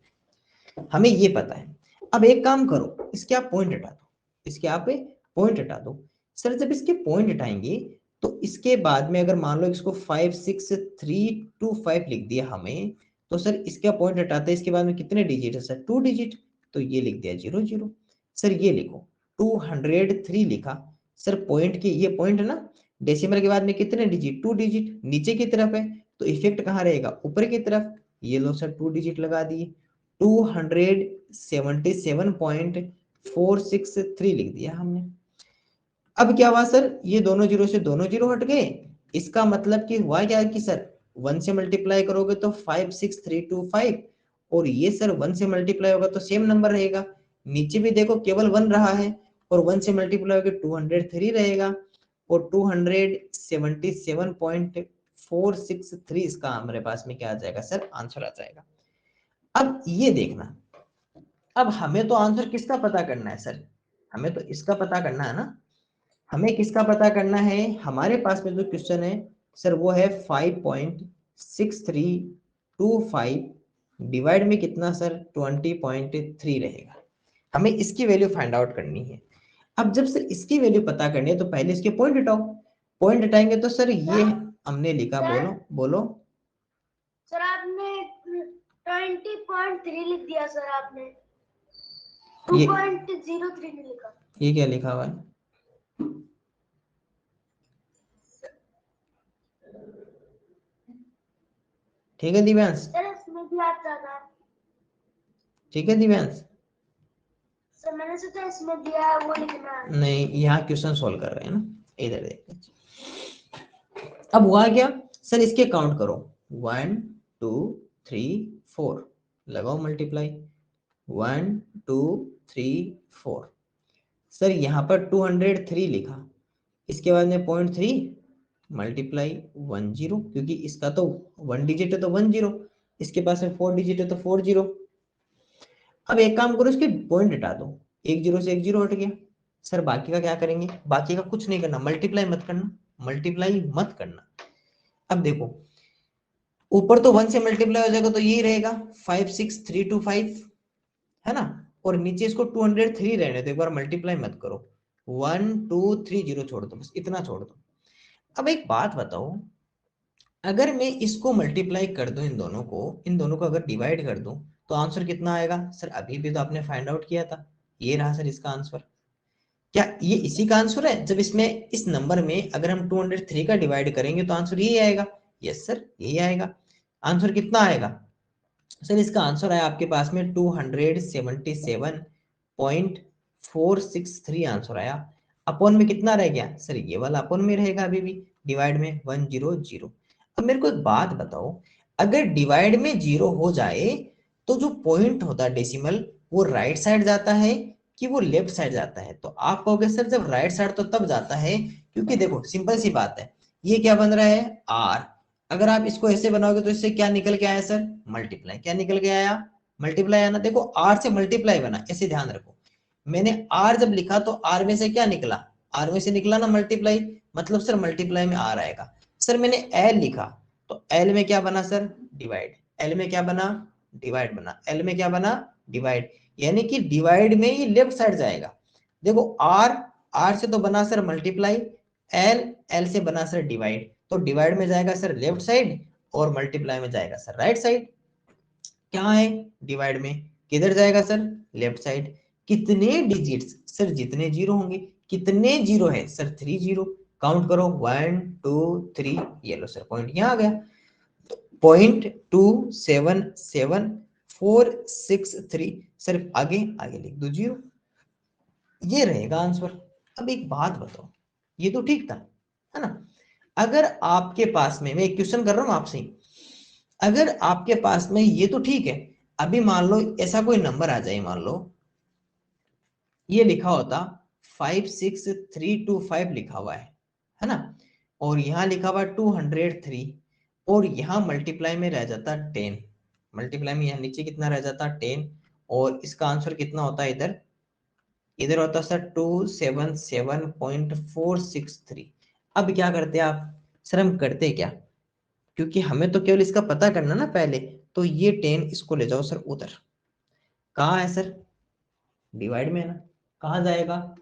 A: हमें ये पता है। अब एक काम करो, इसके आप पॉइंट हटा दो, इसके आप पॉइंट हटा दो। सर जब इसके पॉइंट हटाएंगे तो इसके बाद में अगर मान लो इसको 56325 लिख दिया हमें, तो सर इसका पॉइंट हटाते हैं, इसके बाद में कितने डिजिट है सर? 2 डिजिट, तो ये लिख दिया 00। सर ये लिखो 203 लिखा, सर पॉइंट की ये पॉइंट है ना, डेसिमल के बाद में कितने डिजिट? 2 डिजिट, नीचे की तरफ है तो इफेक्ट कहाँ रहेगा? ऊपर की तरफ। ये लो सर 2 डिजिट लगा दिए, 277.463 लिख दिया हमने। अब क्या हुआ सर? ये दोनों जीरो से दोनों जीरो हट गए, इसका मतलब कि हुआ क्या कि सर 1 से मल्टीप्लाई करोगे तो 56325, और ये सर 1 से मल्टीप्लाई होगा तो सेम नंबर रहेगा, नीचे भी देखो केवल 1 रहा है, और 1 से मल्टीप्लाई होगा 203 रहेगा, और 277.463 इसका हमारे पास में क्या आ जाएगा सर? आंसर आ जाएगा। अब ये देखना, अब हमें तो आंसर किसका पता करना है सर? हमें तो इसका पता करना है ना। हमें किसका पता करना है? हमारे पास में जो क्वेश्चन है सर वो है 5.6325 डिवाइड में कितना सर? 20.3 रहेगा। हमें इसकी वैल्यू फाइंड आउट करनी है। अब जब सर इसकी वैल्यू पता करनी है तो पहले इसके पॉइंट हटाओ, पॉइंट हटाएंगे तो सर ये हमने लिखा, बोलो बोलो
C: सर आपने 20.3 लिख दिया सर, आपने 2.03 नहीं लिखा।
A: ये क्या लिखा हुआ है? ठीक है दिव्यांश,
C: सर इसमें भी आता था।
A: ठीक है दिव्यांश।
C: सर मैंने सोचा इसमें दिया है वो लिखना है।
A: नहीं, यहाँ क्वेश्चन सोल्व कर रहे हैं ना, इधर देखते। अब हुआ क्या सर? इसके काउंट करो, 1 2 3 4, लगाओ मल्टीप्लाई, 1 2 3 4। सर यहाँ पर 203 लिखा, इसके बाद में 0.3 मल्टीप्लाई 10, क्योंकि इसका तो 1 डिजिट है तो 10, इसके पास में 4 डिजिट है तो 40। अब एक काम करो, इसके पॉइंट हटा दो, 1 0 से 1 0 हट गया। सर बाकी का क्या करेंगे? बाकी का कुछ नहीं करना, मल्टीप्लाई मत करना, मल्टीप्लाई मत करना। अब देखो ऊपर तो 1 से मल्टीप्लाई हो जाएगा तो यही रहेगा 56325, है ना, और नीचे इसको 203 रहने दो, एक बार मल्टीप्लाई मत करो, 1 2 3 0 छोड़ दो, बस इतना छोड़ दो। अब एक बात बताओ, अगर मैं इसको मल्टीप्लाई कर दूं, इन दोनों को अगर डिवाइड कर दूं तो आंसर कितना आएगा सर? अभी भी तो आपने फाइंड आउट किया था, ये रहा सर इसका आंसर। क्या ये इसी का आंसर है? जब इसमें इस नंबर में अगर हम 203 का डिवाइड करेंगे तो आंसर यही आएगा। यस सर यही आएगा। आंसर कितना आएगा सर? इसका आंसर आया आपके पास में 277.463 आंसर आया। अपॉन में कितना रह गया सर? ये वाला अपॉन में रहेगा अभी भी, डिवाइड में 100। अब मेरे को एक बात बताओ, अगर डिवाइड में 0 हो जाए तो जो पॉइंट होता है डेसिमल, वो राइट साइड जाता है कि वो लेफ्ट साइड जाता है? तो आप कहोगे सर जब राइट साइड तो तब जाता है, क्योंकि देखो सिंपल सी बात है, ये क्या बन रहा है? आर। अगर आप इसको ऐसे बनाओगे तो इससे क्या निकल के आया सर? मल्टीप्लाई। क्या निकल के आया? मल्टीप्लाई आना। देखो आर से मल्टीप्लाई बना, ऐसे ध्यान रखो। मैंने आर जब लिखा तो आर में से क्या निकला? आर में से निकला ना मल्टीप्लाई, मतलब सर मल्टीप्लाई में आर आएगा। सर मैंने एल लिखा तो एल में क्या बना सर? डिवाइड। एल में क्या बना? डिवाइड बना। एल में क्या बना? डिवाइड। यानी कि डिवाइड में ही लेफ्ट साइड जाएगा। देखो आर, आर से तो बना सर मल्टीप्लाई, एल, एल से बना सर डिवाइड, तो डिवाइड में जाएगा सर लेफ्ट साइड और मल्टीप्लाई में जाएगा सर राइट साइड। क्या है? डिवाइड में किधर जाएगा सर? Left side. कितने डिजिट्स सर? जितने जीरो होंगे। कितने जीरो है सर? 3 जीरो। काउंट करो 1 2 3, ये लो सर पॉइंट यहाँ आ गया, 0.277463। सिर्फ आगे आगे लिख दो 0, ये रहेगा आंसर। अब एक बात बताओ, ये तो ठीक था, है ना? अगर आपके पास में, मैं एक क्वेश्चन कर रहा हूं आपसे, अगर आपके पास में ये तो ठीक है, अभी मान लो ऐसा कोई नंबर आ जाए, मान लो ये लिखा होता 56325 लिखा हुआ है ना, और यहां लिखा हुआ 203, और यहां मल्टीप्लाई में रह जाता 10, मल्टीप्लाई में यहां नीचे कितना रह जाता? 10, और इसका आंसर कितना होता है इधर? इधर होता सर 277.463। अब क्या करते आप सर? हम करते क्या, क्योंकि हमें तो केवल इसका पता करना ना पहले, तो ये 10 इसको ले जाओ सर उधर। कहाँ है सर? डिवाइड में है ना, कहाँ जाएगा?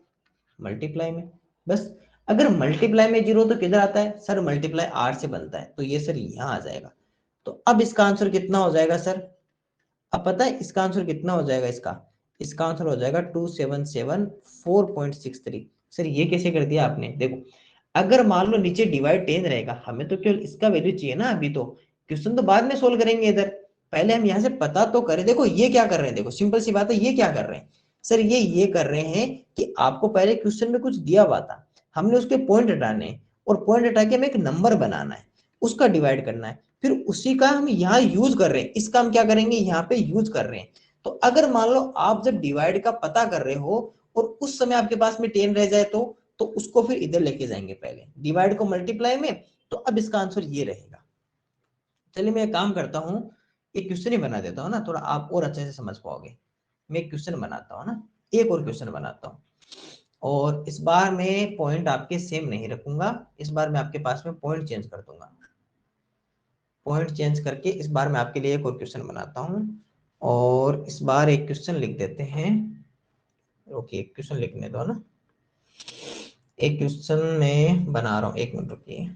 A: मल्टीप्लाई में। बस अगर मल्टीप्लाई में 0 तो किधर आता है सर, मल्टीप्लाई 8 से बनता है, तो ये सर यहाँ आ जाएगा। तो अब इसका आंसर कितना हो जाएगा सर, अब पता है इसका आंसर कितना हो जाएगा, इसका आंसर हो जाएगा 2774.63। सर ये कैसे कर दिया आपने, देखो अगर मान लो नीचे डिवाइड 10 रहेगा, हमें तो केवल इसका वैल्यू चाहिए ना, अभी तो क्वेश्चन तो बाद में सोल्व करेंगे, इधर पहले हम यहाँ से पता तो करें। देखो ये क्या कर रहे हैं, देखो सिंपल सी बात है, ये क्या कर रहे हैं सर, ये कर रहे हैं कि आपको पहले क्वेश्चन में कुछ दिया हुआ था, हमने उसके पॉइंट हटाने हैं, और पॉइंट हटा के हमें एक नंबर बनाना है, उसका डिवाइड करना है, फिर उसी का हम यहाँ यूज कर रहे हैं, इसका हम क्या करेंगे यहाँ पे यूज कर रहे हैं। तो अगर मान लो आप जब डिवाइड का पता कर रहे हो और उस समय आपके पास में 10 रह जाए तो उसको फिर इधर लेके जाएंगे, पहले डिवाइड को मल्टीप्लाई में, तो अब इसका आंसर ये रहेगा। चलिए मैं एक काम करता हूँ, एक क्वेश्चन ही बना देता हूँ ना, थोड़ा आप और अच्छे से समझ पाओगे। मैं एक क्वेश्चन बनाता हूँ ना, एक और क्वेश्चन बनाता हूँ, और इस बार मैं पॉइंट आपके सेम नहीं रखूंगा, इस बार मैं आपके पास में पॉइंट चेंज कर दूंगा, पॉइंट चेंज करके इस बार मैं आपके लिए एक और क्वेश्चन बनाता हूँ, और इस बार एक क्वेश्चन लिख देते हैं। ओके एक क्वेश्चन लिखने दो ना, एक क्वेश्चन मैं बना रहा हूँ, एक मिनट रुकिए।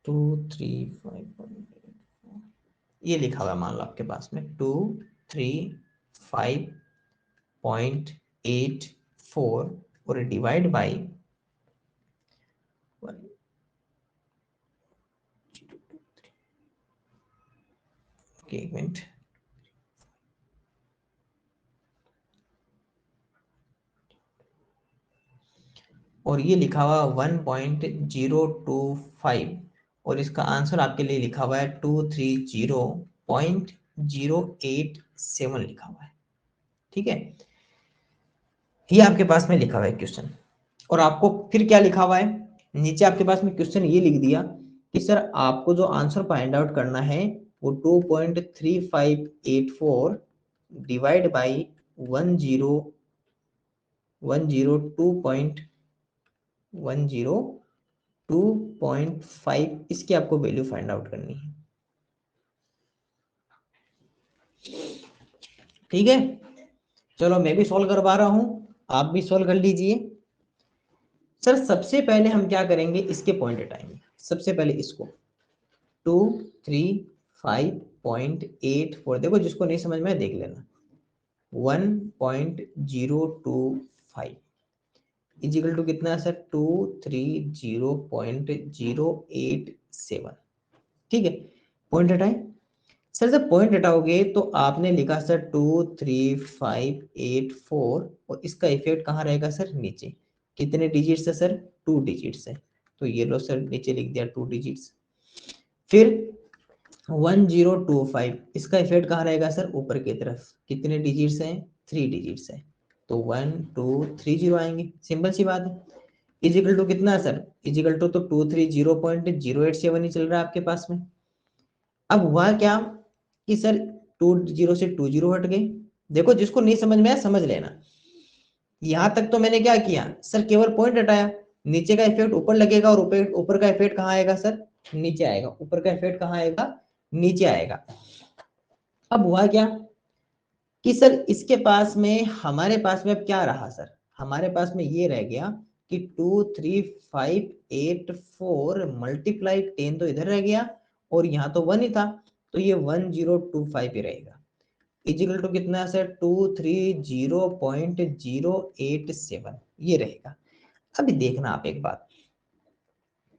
A: 2 3 5 ये लिखा हुआ है, मान लो आपके पास में 2 3 5.84 और डिवाइड बाई 1। ओके एक मिनट, और ये लिखा हुआ 1.025 और इसका आंसर आपके लिए लिखा हुआ है 230.087 लिखा हुआ है। ठीक है, ये आपके पास में लिखा हुआ है क्वेश्चन, और आपको फिर क्या लिखा हुआ है नीचे आपके पास में, क्वेश्चन ये लिख दिया कि सर आपको जो आंसर फाइंड आउट करना है वो 2.3584 डिवाइड बाई 102.5 इसकी आपको वैल्यू फाइंड आउट करनी है। ठीक है, चलो मैं भी सॉल्व करवा रहा हूं, आप भी सॉल्व कर लीजिए। सर सबसे पहले हम क्या करेंगे, इसके पॉइंट हटाएंगे, सबसे पहले इसको 235.84, देखो जिसको नहीं समझ में देख लेना, 1.025 इजिकल टू कितना है सर, 230.087। ठीक है, पॉइंट हटाएं। सर जब पॉइंट हटाओगे तो आपने लिखा सर 23584 और इसका इफेक्ट कहाँ रहेगा सर, नीचे। कितने डिजिट्स है सर, 2 डिजिट्स है, तो ये लो सर नीचे लिख दिया 2 डिजिट्स। फिर 1025 इसका इफेक्ट कहाँ रहेगा सर, ऊपर की तरफ, कितने डिजिट्स हैं, 3 डिजिट्स है, तो 1230 आएंगे, सिंपल सी बात है। इजिकल टू कितना है सर, इजिकल टू तो 230.087 ही चल रहा है आपके पास में। अब हुआ क्या कि सर 20 से 20 हट गए, देखो जिसको नहीं समझ में आया समझ लेना। यहां तक तो मैंने क्या किया सर, केवल पॉइंट हटाया, नीचे का इफेक्ट ऊपर लगेगा और ऊपर का इफेक्ट कहाँ आएगा सर, नीचे आएगा, ऊपर का इफेक्ट कहाँ आएगा, नीचे आएगा। अब हुआ क्या कि सर इसके पास में, हमारे पास में अब क्या रहा सर, हमारे पास में ये रह गया कि 23584 मल्टीप्लाई 10 तो इधर रह गया, और यहाँ तो 1 ही था, तो ये 1025 ही रहेगा। इजिकल टू कितना है सर, 230.087 ये रहेगा। अभी देखना आप एक बात,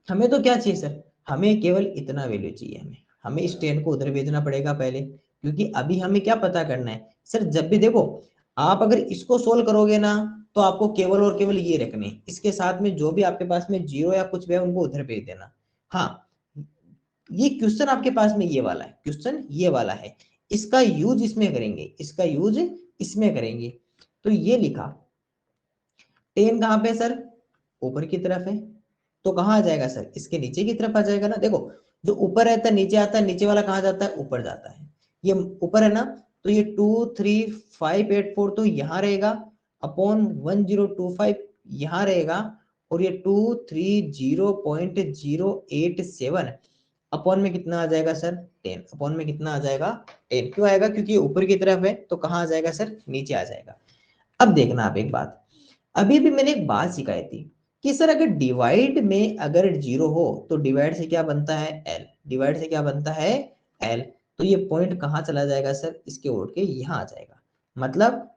A: हमें तो क्या चाहिए सर, हमें केवल इतना वैल्यू चाहिए, हमें इस 10 को उधर भेजना पड़ेगा पहले, क्योंकि अभी हमें क्या पता करना है सर, जब भी देखो आप अगर इसको सोल्व करोगे ना तो आपको केवल और केवल ये रखने, इसके साथ में जो भी आपके पास में जीरो या कुछ भी है उनको उधर भेज देना। हाँ ये क्वेश्चन आपके पास में ये वाला है, क्वेश्चन ये वाला है, इसका यूज इसमें करेंगे, इसका यूज इसमें करेंगे। तो ये लिखा 10 कहाँ पे सर, ऊपर की तरफ है, तो कहाँ आ जाएगा सर, इसके नीचे की तरफ आ जाएगा ना। देखो जो ऊपर रहता है नीचे आता है, नीचे वाला कहाँ जाता है, ऊपर जाता है, ये ऊपर है ना, तो ये 23584 तो यहाँ रहेगा, अपॉन 1025 यहाँ रहेगा, और ये 230.087 अपॉन में कितना आ जाएगा सर, 10, अपॉन में कितना आ जाएगा 10, क्यों आएगा, क्योंकि ये ऊपर की तरफ है, तो कहाँ आ जाएगा सर, नीचे आ जाएगा। अब देखना आप एक बात, अभी भी मैंने एक बात सिखाई थी कि सर अगर डिवाइड में अगर 0 हो तो डिवाइड से क्या बनता है, एल, डिवाइड से क्या बनता है, एल। तो ये पॉइंट कहाँ चला जाएगा सर, इसके उड़ के यहाँ आ जाएगा, मतलब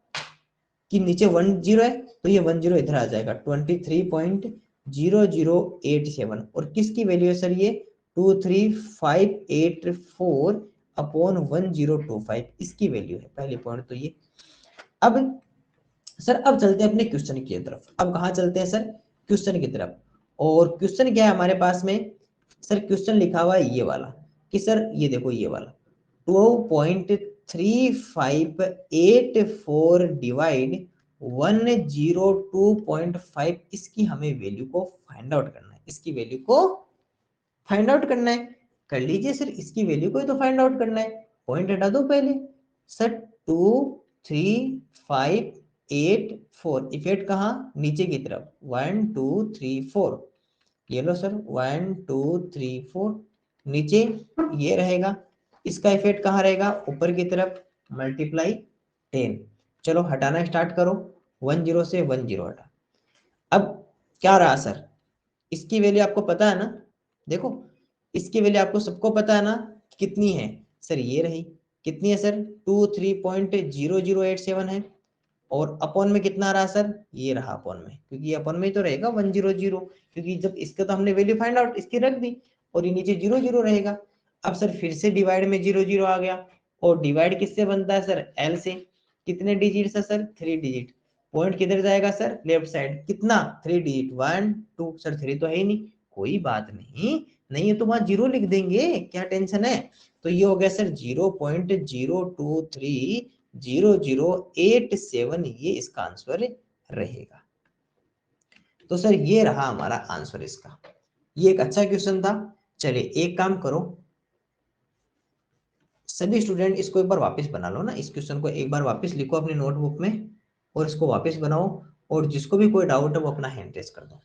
A: कि नीचे 10 है तो ये 10 इधर आ जाएगा, 23.0087। और किसकी वैल्यू है सर, ये 23584 अपॉन 1025, इसकी वैल्यू है, पहली पॉइंट तो ये। अब सर अब चलते हैं अपने क्वेश्चन की तरफ। अब कहाँ चलते हैं सर, क्वेश्चन की तरफ। और क्वेश्चन क्या है हमारे पास में सर, क्वेश्चन लिखा हुआ है ये वाला कि सर ये देखो ये वाला 2.3584 डिवाइड 102.5, इसकी हमें वैल्यू को फाइंड आउट करना है, इसकी वैल्यू को फाइंड आउट करना है। कर लीजिए सर, इसकी वैल्यू को ही तो फाइंड आउट करना है, पॉइंट हटा दो पहले। सर 23584 इफेक्ट कहाँ, नीचे की तरफ, 1 2 3 4, ये लो सर 1 2 3 4, नीचे ये रहेगा, इसका इफेक्ट कहाँ रहेगा, ऊपर की तरफ, मल्टीप्लाई 10। चलो हटाना स्टार्ट करो, 10 से 10 हटा। अब क्या रहा सर, इसकी वैल्यू आपको पता है ना, देखो इसकी वैल्यू आपको सबको पता है ना, कितनी है सर, ये रही, कितनी है सर, 23.0087 है। और अपॉन में कितना रहा सर, ये रहा अपॉन में, क्योंकि अपॉन में तो रहेगा 100, क्योंकि जब इसका तो हमने वैल्यू फाइंड आउट इसकी रख दी, और ये नीचे 00 रहेगा। अब सर फिर से डिवाइड में 00 आ गया, और डिवाइड किससे बनता है सर, एल से। कितने डिजिट है सर, 3 डिजिट। पॉइंट किधर जाएगा सर, लेफ्ट साइड, कितना, 3 डिजिट, 1 2, सर 3 तो है ही नहीं, कोई बात नहीं, नहीं है तो वहां 0 लिख देंगे, क्या टेंशन है। तो ये हो गया सर 0.0230087, ये इसका आंसर रहेगा। तो सर ये रहा हमारा आंसर इसका, ये एक अच्छा क्वेश्चन था। चलिए एक काम करो सभी स्टूडेंट, इसको एक बार वापस बना लो ना, इस क्वेश्चन को एक बार वापस लिखो अपनी नोटबुक में, और इसको वापस बनाओ, और जिसको भी कोई डाउट है वो अपना हैंड रेज कर दो।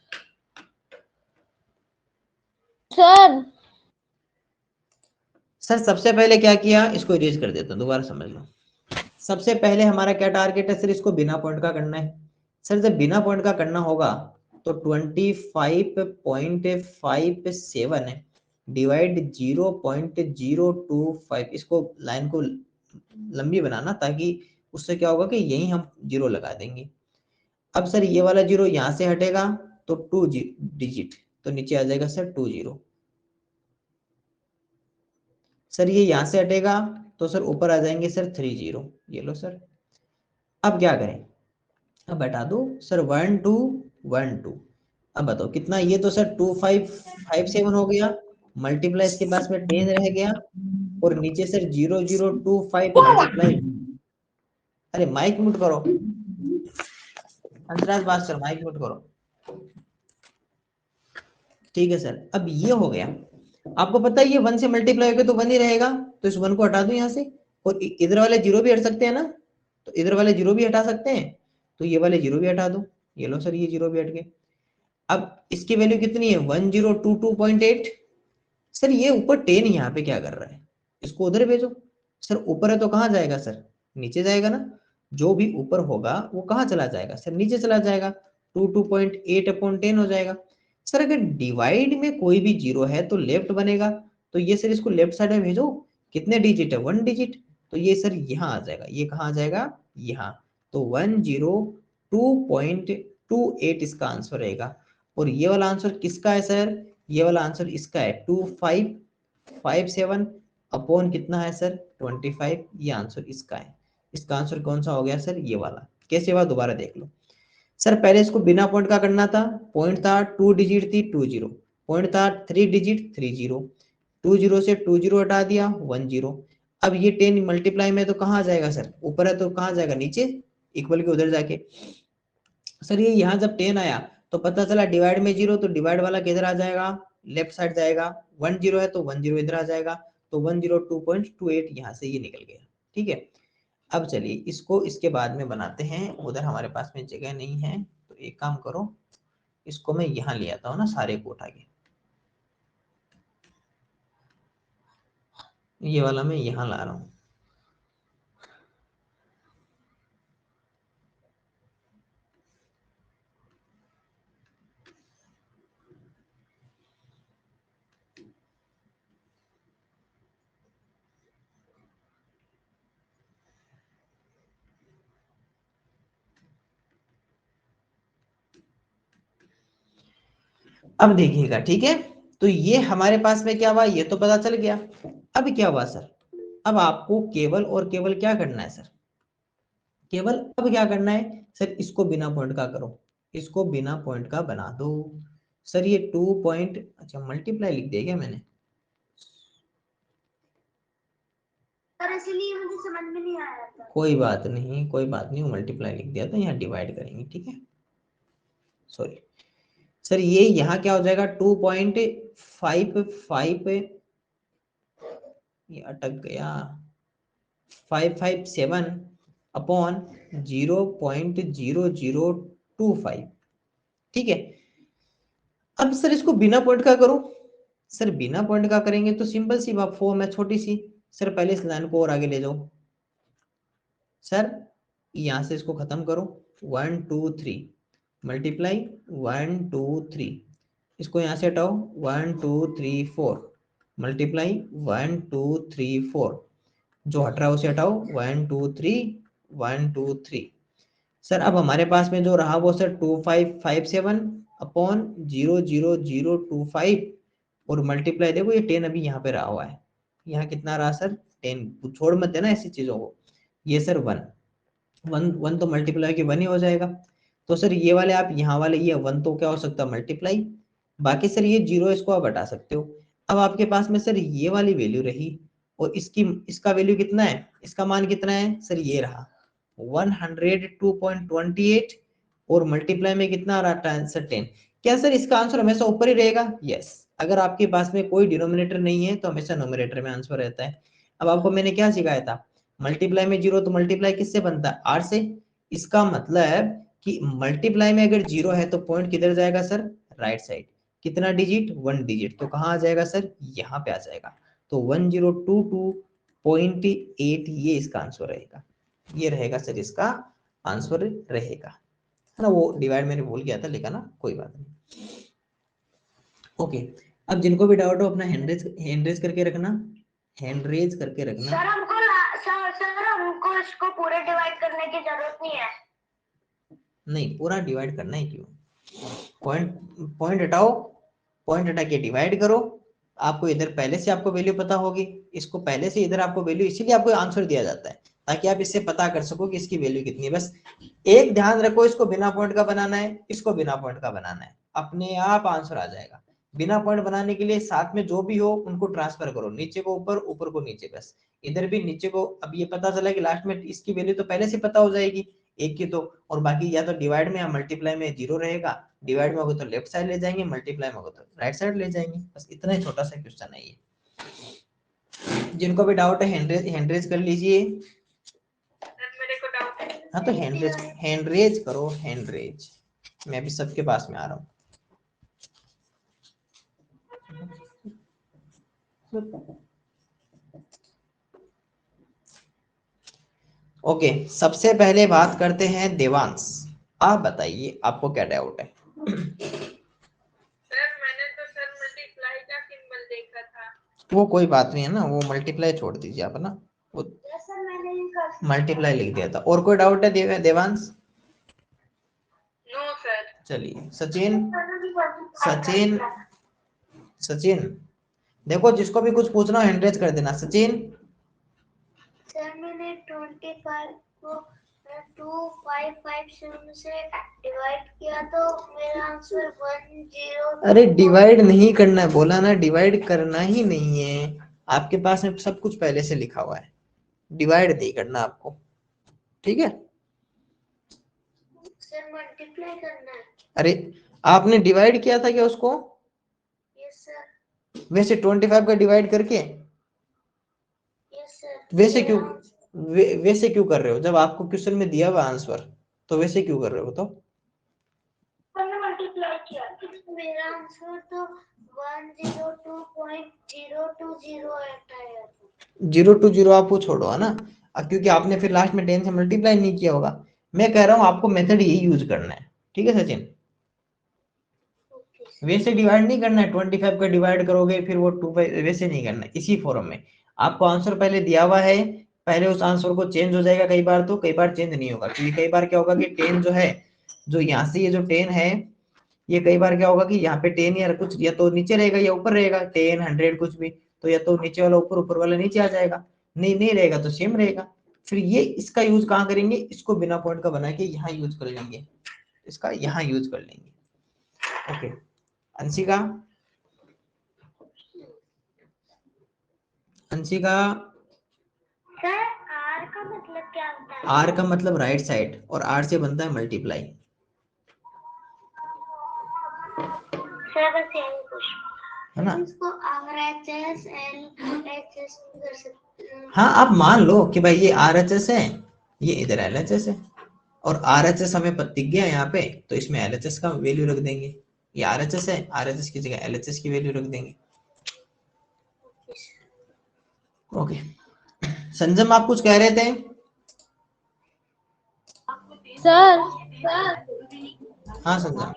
A: सर सबसे पहले क्या किया, इसको इरेज कर देता हूँ, दोबारा समझ लो। सबसे पहले हमारा क्या टारगेट है सर, इसको बिना पॉइंट का करना है। सर जब बिना पॉइंट का करना होगा तो 25.57 है डिवाइड 0.025, इसको लाइन को लंबी बनाना, ताकि उससे क्या होगा कि यही हम 0 लगा देंगे। अब सर ये वाला 0 यहां से हटेगा तो 2 डिजिट, तो नीचे आ जाएगा सर 20। सर ये यहां से हटेगा तो सर ऊपर आ जाएंगे सर 30, ये लो सर। अब क्या करें, अब बता दो सर 1 2 1 2। अब बताओ कितना, ये तो सर 2557 हो गया, मल्टीप्लाई इसके पास में 10 रह गया, और नीचे सर 0025 मल्टीप्लाई। अरे माइक म्यूट करो अंतराज बात सर, माइक म्यूट करो। ठीक है सर, अब ये हो गया, आपको पता है ये 1 से मल्टीप्लाई होगा तो 1 ही रहेगा, तो इस 1 को हटा दो यहाँ से, और इधर वाले 0 भी हट सकते हैं ना, तो इधर वाले 0 भी हटा सकते हैं, तो ये वाले 0 भी हटा दो, ये लो सर ये 0 भी हट गए। अब इसकी वैल्यू कितनी है, 1022.8। सर ये ऊपर 10 यहाँ पे क्या कर रहा है, इसको उधर भेजो। सर ऊपर है तो कहाँ जाएगा सर, नीचे जाएगा ना, जो भी ऊपर होगा वो कहाँ चला जाएगा सर, नीचे चला जाएगा, 22.8/10 हो जाएगा। सर अगर डिवाइड में कोई भी 0 है तो लेफ्ट बनेगा, तो ये सर इसको लेफ्ट साइड में भेजो, कितने डिजिट है, 1 डिजिट, तो ये सर यहाँ आ जाएगा, ये कहाँ आ जाएगा, यहाँ। तो 102.28 इसका आंसर रहेगा। और ये वाला आंसर किसका है सर, ये वाला आंसर इसका है 2557 अपॉन कितना है सर 25, ये आंसर इसका है। इसका आंसर कौन सा हो गया सर, ये वाला। कैसे हुआ दोबारा देख लो सर, पहले इसको बिना पॉइंट का करना था, पॉइंट था 2 डिजिट थी 20, पॉइंट था 3 डिजिट 30, 20 से 20 हटा दिया 10। अब ये 10 मल्टीप्लाई में तो कहाँ जाएगा सर, ऊपर है तो कहाँ जाएगा, नीचे, इक्वल के उधर जाके। सर ये यहाँ जब 10 आया तो पता चला डिवाइड में 0, तो डिवाइड वाला किधर आ जाएगा, लेफ्ट साइड जाएगा, 10 है तो 10 इधर आ जाएगा, तो 102.28 यहाँ से ये निकल गया। ठीक है, अब चलिए इसको इसके बाद में बनाते हैं, उधर हमारे पास में जगह नहीं है, तो एक काम करो, इसको मैं यहाँ ले आता हूँ ना, सारे को उठा के, ये वाला मैं यहाँ ला रहा हूँ। अब देखिएगा, ठीक है, तो ये हमारे पास में क्या हुआ, ये तो पता चल गया। अब क्या हुआ सर, अब आपको केवल और केवल क्या करना है सर, केवल अब क्या करना है सर, इसको बिना पॉइंट का करो, इसको बिना पॉइंट का बना दो। सर ये 2 पॉइंट, अच्छा मल्टीप्लाई लिख दिया क्या मैंने,
B: सर इसलिए मुझे समझ में नहीं आया था।
A: कोई बात नहीं, कोई बात नहीं, मल्टीप्लाई लिख दिया, तो यहाँ डिवाइड करेंगे, ठीक है, सॉरी सर, ये यहाँ क्या हो जाएगा 2.55, ये अटक गया, 557 अपॉन 0.0025, ठीक है। अब सर इसको बिना पॉइंट का करो, सर बिना पॉइंट का करेंगे तो सिंपल सी बात, फॉर्म है छोटी सी, सर पहले इस लाइन को और आगे ले जाओ सर, यहां से इसको खत्म करो, 1 2 3 मल्टीप्लाई 1 2 3, इसको यहां से हटाओ 1 2 3 4 मल्टीप्लाई 1 2 3 4, जो हट रहा है उसे हटाओ 1 2 3 1 2 3। सर अब हमारे पास में जो रहा वो सर 2557 अपॉन 00025, और मल्टीप्लाई देखो ये 10 अभी यहाँ पे रहा हुआ है, यहाँ कितना रहा सर 10, छोड़ मत देना ऐसी चीजों को, ये सर 1 तो मल्टीप्लाई के 1 ही हो जाएगा, तो सर ये वाले आप यहाँ वाले ये 1 तो क्या हो सकता है मल्टीप्लाई, बाकी सर ये 0 इसको आप हटा सकते हो। अब आपके पास में सर ये वाली वैल्यू रही, और इसका वैल्यू कितना है, इसका मान कितना है सर, ये रहा 102.28, और मल्टीप्लाई में कितना आ रहा है आंसर 10। क्या सर इसका आंसर हमेशा ऊपर ही रहेगा, यस, अगर आपके पास में कोई डिनोमिनेटर नहीं है तो हमेशा नोमिनेटर में आंसर रहता है। अब आपको मैंने क्या सिखाया था, मल्टीप्लाई में 0, तो मल्टीप्लाई किससे बनता है, 8 से, इसका मतलब कि मल्टीप्लाई में अगर 0 है तो पॉइंट किधर जाएगा सर, राइट साइड, कितना डिजिट, 1 डिजिट, तो कहाँ आ जाएगा सर, यहाँ पे आ जाएगा, तो 1022.8 ये इसका आंसर रहेगा, ये रहेगा सर इसका आंसर रहेगा, है ना, वो डिवाइड मैंने भूल गया था लिखा ना, कोई बात नहीं। ओके, अब जिनको भी डाउट हो अपना हैंड रेज करके रखना, हैंड रेज करके रखना।
B: सर हमको इसको पूरे डिवाइड करने की जरूरत नहीं है।
A: नहीं, पूरा डिवाइड करना है, क्यों, पॉइंट पॉइंट हटाओ, पॉइंट हटा के डिवाइड करो, आपको इधर पहले से आपको वैल्यू पता होगी, इसको पहले से इधर आपको वैल्यू, इसीलिए आपको आंसर दिया जाता है ताकि आप इससे पता कर सको कि इसकी वैल्यू कितनी है। बस एक ध्यान रखो, इसको बिना पॉइंट का बनाना है, इसको बिना पॉइंट का बनाना है, अपने आप आंसर आ जाएगा। बिना पॉइंट बनाने के लिए साथ में जो भी हो उनको ट्रांसफर करो, नीचे को ऊपर, ऊपर को नीचे, बस इधर भी नीचे को, अब ये पता चला कि लास्ट में इसकी वैल्यू तो पहले से पता हो जाएगी एक की तो, और बाकी या तो डिवाइड में या मल्टीप्लाई में 0 रहेगा, डिवाइड में होगा तो लेफ्ट साइड ले जाएंगे, मल्टीप्लाई में होगा तो राइट साइड ले जाएंगे, बस इतना ही छोटा सा क्वेश्चन है ये। जिनको भी डाउट है हैंड रेज कर लीजिए।
B: मेरे को डाउट है।
A: हाँ तो हैंड रेज करो, हैंड रेज, मैं भी सबके पास में आ रहा हूँ। ओके, सबसे पहले बात करते हैं देवांश, आप बताइए आपको क्या डाउट है।
B: सर मैंने तो सर मल्टीप्लाई का सिंबल देखा था।
A: वो कोई बात नहीं है ना, वो मल्टीप्लाई छोड़ दीजिए आप ना, वो
B: सर मैंने
A: मल्टीप्लाई लिख दिया था। और कोई डाउट है देवांश?
B: No sir.
A: चलिए सचिन, सचिन सचिन देखो, जिसको भी कुछ पूछना हो हैंड रेज कर देना। सचिन,
B: सर मैंने 25 को 2557 से डिवाइड किया तो मेरा आंसर 10।
A: अरे डिवाइड नहीं करना है, बोला ना, डिवाइड करना ही नहीं है, आपके पास में सब कुछ पहले से लिखा हुआ है, डिवाइड नहीं करना आपको, ठीक है।
B: सर मल्टीप्लाई करना है।
A: अरे आपने डिवाइड किया था क्या उसको?
B: Yes sir.
A: वैसे 25 का डिवाइड करके?
B: Yes sir.
A: वैसे क्यों, वैसे क्यों कर रहे हो जब आपको क्वेश्चन में दिया हुआ आंसर, तो वैसे क्यों कर रहे हो तो?
B: मैंने मल्टीप्लाई किया, मेरा आंसर तो 102.020 आता है।
A: 020 आपको छोड़ो, है ना, क्योंकि आपने फिर लास्ट में 10 से मल्टीप्लाई नहीं किया होगा। मैं कह रहा हूँ आपको मेथड यही यूज करना है, ठीक है सचिन, वैसे डिवाइड नहीं करना है, 25 का डिवाइड करोगे फिर वो 2 वैसे नहीं करना है, इसी फॉर्म में आपको आंसर पहले दिया हुआ है, पहले उस आंसर को चेंज हो जाएगा कई बार, तो कई बार चेंज नहीं होगा, क्योंकि कई बार क्या होगा कि 10 जो है, जो यहाँ से ये जो 10 है ये कई बार क्या होगा कि यहाँ पे 10 या कुछ या तो नीचे रहेगा या ऊपर रहेगा, 10 100 कुछ भी, तो या तो नीचे वाला ऊपर, ऊपर वाला नीचे आ जाएगा, नहीं रहेगा तो सेम रहेगा। फिर ये इसका यूज कहाँ करेंगे, इसको बिना पॉइंट का बना के यहाँ यूज कर लेंगे, इसका यहाँ यूज कर लेंगे। Okay Anshika, Anshika
B: sir R का मतलब क्या होता है?
A: आर का मतलब राइट साइड, और आर से बनता है मल्टीप्लाई।
B: सर बस यही कुछ
A: है ना?
B: इसको RHS LHS कर सकते हैं।
A: हाँ आप मान लो कि भाई ये RHS है, ये इधर LHS है, और RHS हमें दिख गया यहाँ पे, तो इसमें LHS का वैल्यू रख देंगे। ये RHS है, RHS की जगह LHS की वैल्यू रख देंगे। ओके संजम आप कुछ कह रहे थे?
C: सर
A: हाँ संजम।